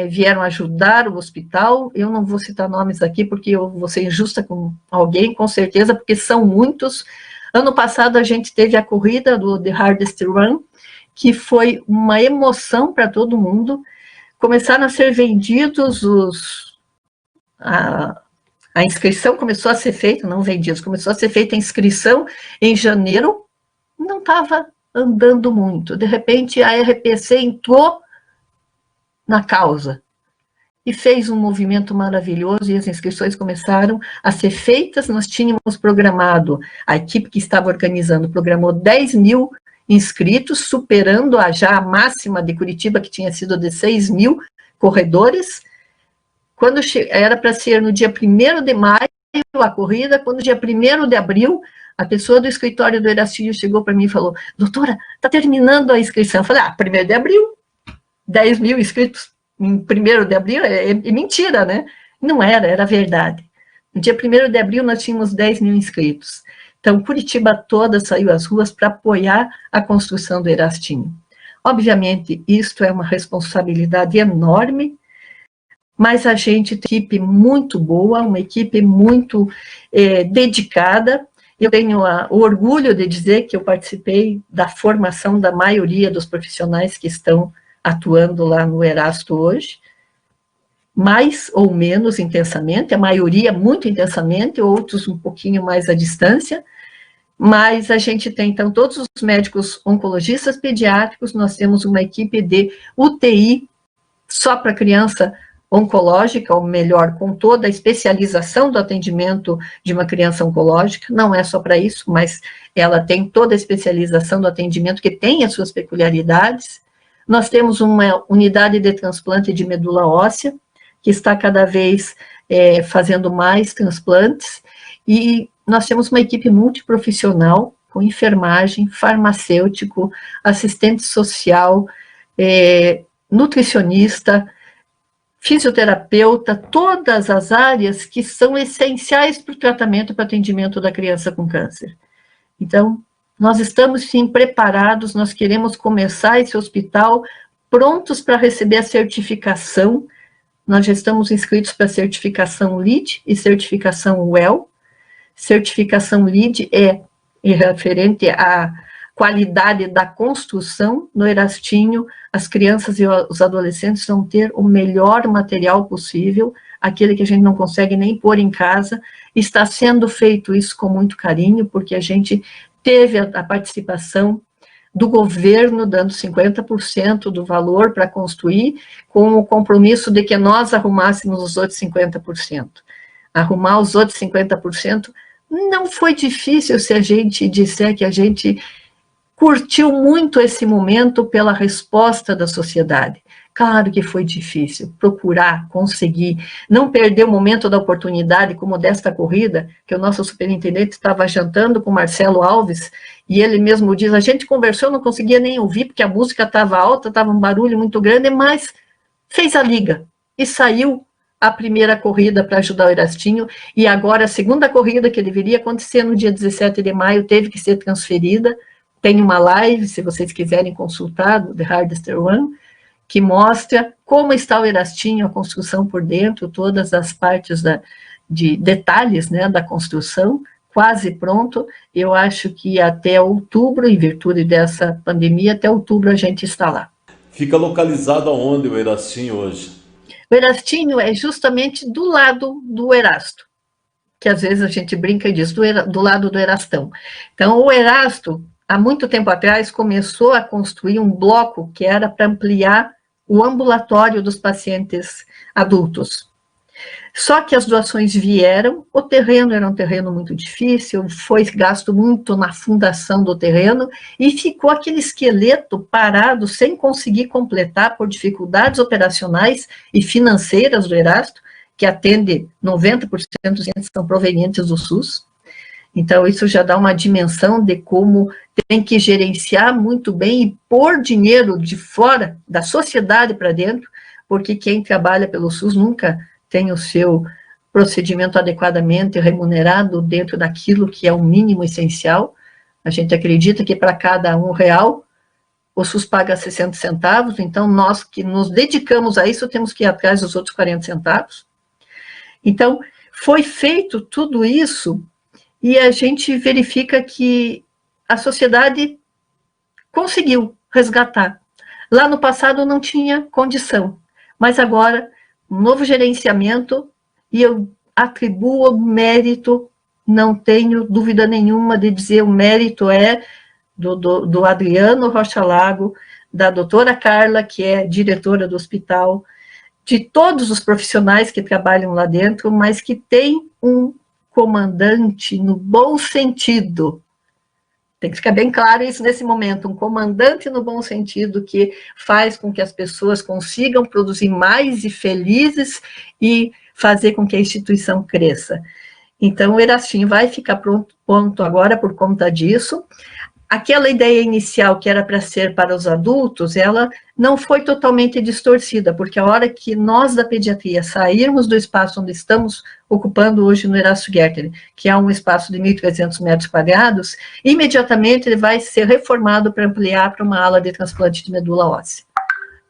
B: vieram ajudar o hospital. Eu não vou citar nomes aqui, porque eu vou ser injusta com alguém, com certeza, porque são muitos. Ano passado, a gente teve a corrida do The Hardest Run, que foi uma emoção para todo mundo. Começaram a ser vendidos a inscrição começou a ser feita, não vendidos, começou a ser feita a inscrição em janeiro, não estava andando muito. De repente, a RPC entrou na causa e fez um movimento maravilhoso e as inscrições começaram a ser feitas. Nós tínhamos programado, a equipe que estava organizando programou 10 mil inscritos, superando já a máxima de Curitiba, que tinha sido de 6 mil corredores. Quando era para ser no dia 1º de maio a corrida, quando dia 1º de abril, a pessoa do escritório do Erastinho chegou para mim e falou, doutora, está terminando a inscrição. Eu falei, 1º de abril, 10 mil inscritos em 1º de abril, é mentira, né? Não era verdade. No dia 1º de abril nós tínhamos 10 mil inscritos. Então, Curitiba toda saiu às ruas para apoiar a construção do Erastinho. Obviamente, isto é uma responsabilidade enorme, mas a gente tem uma equipe muito boa, uma equipe muito dedicada. Eu tenho o orgulho de dizer que eu participei da formação da maioria dos profissionais que estão atuando lá no Erasto hoje, mais ou menos intensamente, a maioria muito intensamente, outros um pouquinho mais à distância, mas a gente tem, então, todos os médicos oncologistas pediátricos, nós temos uma equipe de UTI só para criança oncológica, ou melhor, com toda a especialização do atendimento de uma criança oncológica, não é só para isso, mas ela tem toda a especialização do atendimento que tem as suas peculiaridades. Nós temos uma unidade de transplante de medula óssea, que está cada vez fazendo mais transplantes, e nós temos uma equipe multiprofissional, com enfermagem, farmacêutico, assistente social, nutricionista, fisioterapeuta, todas as áreas que são essenciais para o tratamento e para o atendimento da criança com câncer. Então, nós estamos, sim, preparados, nós queremos começar esse hospital prontos para receber a certificação. Nós já estamos inscritos para a certificação LEED e certificação WELL. Certificação LEED é referente à qualidade da construção. No Erastinho, as crianças e os adolescentes vão ter o melhor material possível, aquele que a gente não consegue nem pôr em casa. Está sendo feito isso com muito carinho, porque a gente teve a participação do governo, dando 50% do valor para construir, com o compromisso de que nós arrumássemos os outros 50%. Arrumar os outros 50% não foi difícil, se a gente disser que a gente curtiu muito esse momento pela resposta da sociedade. Claro que foi difícil procurar, conseguir, não perder o momento da oportunidade, como desta corrida, que o nosso superintendente estava jantando com Marcelo Alves, e ele mesmo diz, a gente conversou, não conseguia nem ouvir, porque a música estava alta, estava um barulho muito grande, mas fez a liga, e saiu a primeira corrida para ajudar o Erastinho, e agora a segunda corrida, que deveria acontecer no dia 17 de maio, teve que ser transferida. Tem uma live, se vocês quiserem consultar, do The Hardest One, que mostra como está o Erastinho, a construção por dentro, todas as partes de detalhes, né, da construção, quase pronto. Eu acho que até outubro, em virtude dessa pandemia, até outubro a gente está lá.
A: Fica localizado aonde o Erastinho hoje?
B: O Erastinho é justamente do lado do Erasto, que às vezes a gente brinca e diz, do lado do Erastão. Então, o Erasto, há muito tempo atrás, começou a construir um bloco que era para ampliar o ambulatório dos pacientes adultos. Só que as doações vieram, o terreno era um terreno muito difícil, foi gasto muito na fundação do terreno, e ficou aquele esqueleto parado, sem conseguir completar por dificuldades operacionais e financeiras do Erasto, que atende 90% dos pacientes são provenientes do SUS. Então, isso já dá uma dimensão de como tem que gerenciar muito bem e pôr dinheiro de fora da sociedade para dentro, porque quem trabalha pelo SUS nunca tem o seu procedimento adequadamente remunerado dentro daquilo que é o mínimo essencial. A gente acredita que para cada R$1, o SUS paga 60 centavos, então nós que nos dedicamos a isso temos que ir atrás dos outros 40 centavos. Então, foi feito tudo isso, e a gente verifica que a sociedade conseguiu resgatar. Lá no passado não tinha condição, mas agora, um novo gerenciamento, e eu atribuo mérito, não tenho dúvida nenhuma de dizer, o mérito é do Adriano Rocha Lago, da doutora Carla, que é diretora do hospital, de todos os profissionais que trabalham lá dentro, mas que tem um comandante, no bom sentido, Tem que ficar bem claro isso nesse momento, um comandante no bom sentido, que faz com que as pessoas consigam produzir mais e felizes e fazer com que a instituição cresça. Então, o Erastinho vai ficar pronto agora por conta disso. Aquela ideia inicial que era para ser para os adultos, ela não foi totalmente distorcida, porque a hora que nós da pediatria sairmos do espaço onde estamos ocupando hoje no Erasto Gärtner, que é um espaço de 1.300 metros quadrados, imediatamente ele vai ser reformado para ampliar para uma ala de transplante de medula óssea.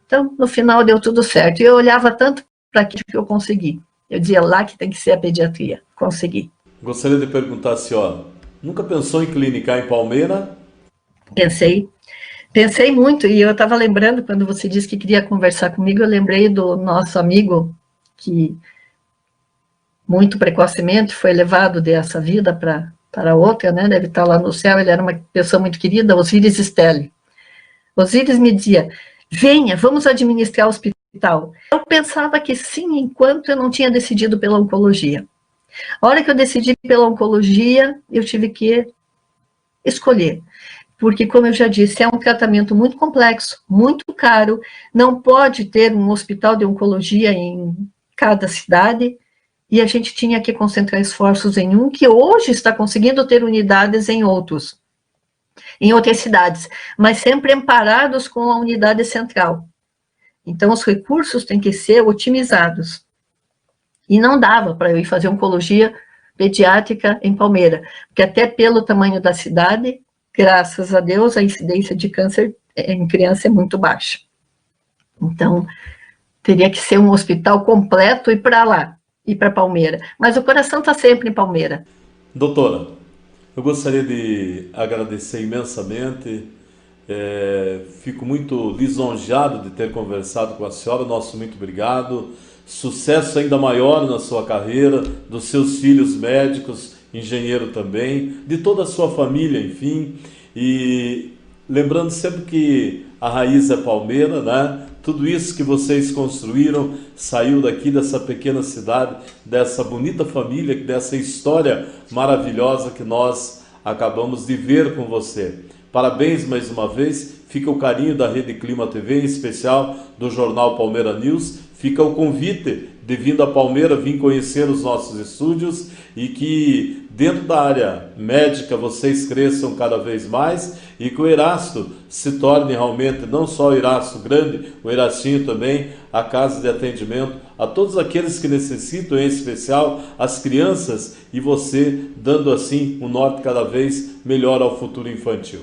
B: Então, no final deu tudo certo. E eu olhava tanto para aquilo que eu consegui. Eu dizia, lá que tem que ser a pediatria. Consegui.
A: Gostaria de perguntar a senhora, nunca pensou em clinicar em Palmeira?
B: Pensei muito, e eu estava lembrando, quando você disse que queria conversar comigo, eu lembrei do nosso amigo, que muito precocemente foi levado dessa vida para outra, né, deve estar lá no céu, ele era uma pessoa muito querida, Osíris Stelli. Osíris me dizia, venha, vamos administrar o hospital. Eu pensava que sim, enquanto eu não tinha decidido pela oncologia. A hora que eu decidi pela oncologia, eu tive que escolher. Porque, como eu já disse, é um tratamento muito complexo, muito caro, não pode ter um hospital de oncologia em cada cidade, e a gente tinha que concentrar esforços em um que hoje está conseguindo ter unidades em outras cidades, mas sempre amparados com a unidade central. Então, os recursos têm que ser otimizados. E não dava para eu ir fazer oncologia pediátrica em Palmeira, porque até pelo tamanho da cidade, graças a Deus, a incidência de câncer em criança é muito baixa. Então, teria que ser um hospital completo e para lá, e para Palmeira. Mas o coração está sempre em Palmeira.
A: Doutora, eu gostaria de agradecer imensamente, fico muito lisonjeado de ter conversado com a senhora, nosso muito obrigado, sucesso ainda maior na sua carreira, dos seus filhos médicos, engenheiro também, de toda a sua família, enfim, e lembrando sempre que a raiz é Palmeira, né? Tudo isso que vocês construíram saiu daqui dessa pequena cidade, dessa bonita família, dessa história maravilhosa que nós acabamos de ver com você. Parabéns mais uma vez, fica o carinho da Rede Clima TV, em especial do jornal Palmeira News, fica o convite de vir a Palmeira, vir conhecer os nossos estúdios e que dentro da área médica vocês cresçam cada vez mais e que o Erasto se torne realmente, não só o Erasto grande, o Erastinho também, a casa de atendimento a todos aqueles que necessitam, em especial as crianças, e você dando assim um norte cada vez melhor ao futuro infantil.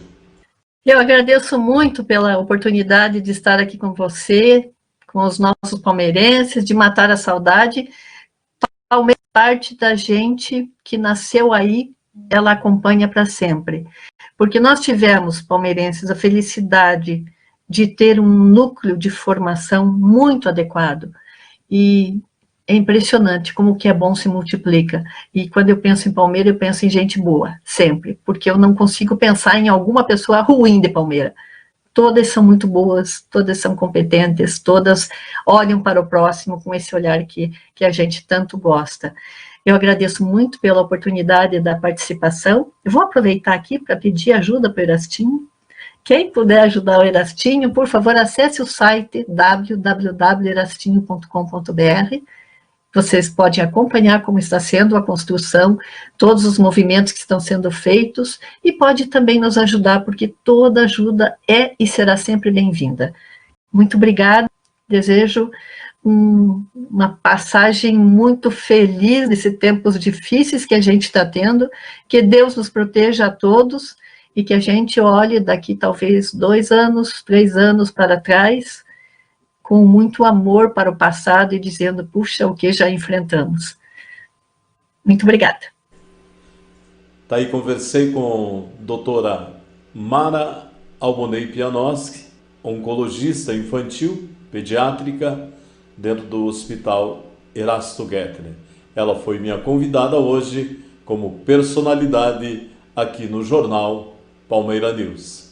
B: Eu agradeço muito pela oportunidade de estar aqui com você, com os nossos palmeirenses, de matar a saudade. Palmeiras é parte da gente que nasceu aí, ela acompanha para sempre. Porque nós tivemos, palmeirenses, a felicidade de ter um núcleo de formação muito adequado. E é impressionante como o que é bom se multiplica. E quando eu penso em Palmeira, eu penso em gente boa, sempre. Porque eu não consigo pensar em alguma pessoa ruim de Palmeira. Todas são muito boas, todas são competentes, todas olham para o próximo com esse olhar que a gente tanto gosta. Eu agradeço muito pela oportunidade da participação. Eu vou aproveitar aqui para pedir ajuda para o Erastinho. Quem puder ajudar o Erastinho, por favor, acesse o site www.erastinho.com.br. Vocês podem acompanhar como está sendo a construção, todos os movimentos que estão sendo feitos, e pode também nos ajudar, porque toda ajuda é e será sempre bem-vinda. Muito obrigada, desejo uma passagem muito feliz nesses tempos difíceis que a gente está tendo, que Deus nos proteja a todos, e que a gente olhe daqui talvez 2 anos, 3 anos para trás, com muito amor para o passado e dizendo, puxa, o que já enfrentamos. Muito obrigada.
A: Tá aí, conversei com a doutora Mara Albonei Pianoski, oncologista infantil, pediátrica, dentro do Hospital Erasto Gärtner. Ela foi minha convidada hoje como personalidade aqui no jornal Palmeira News.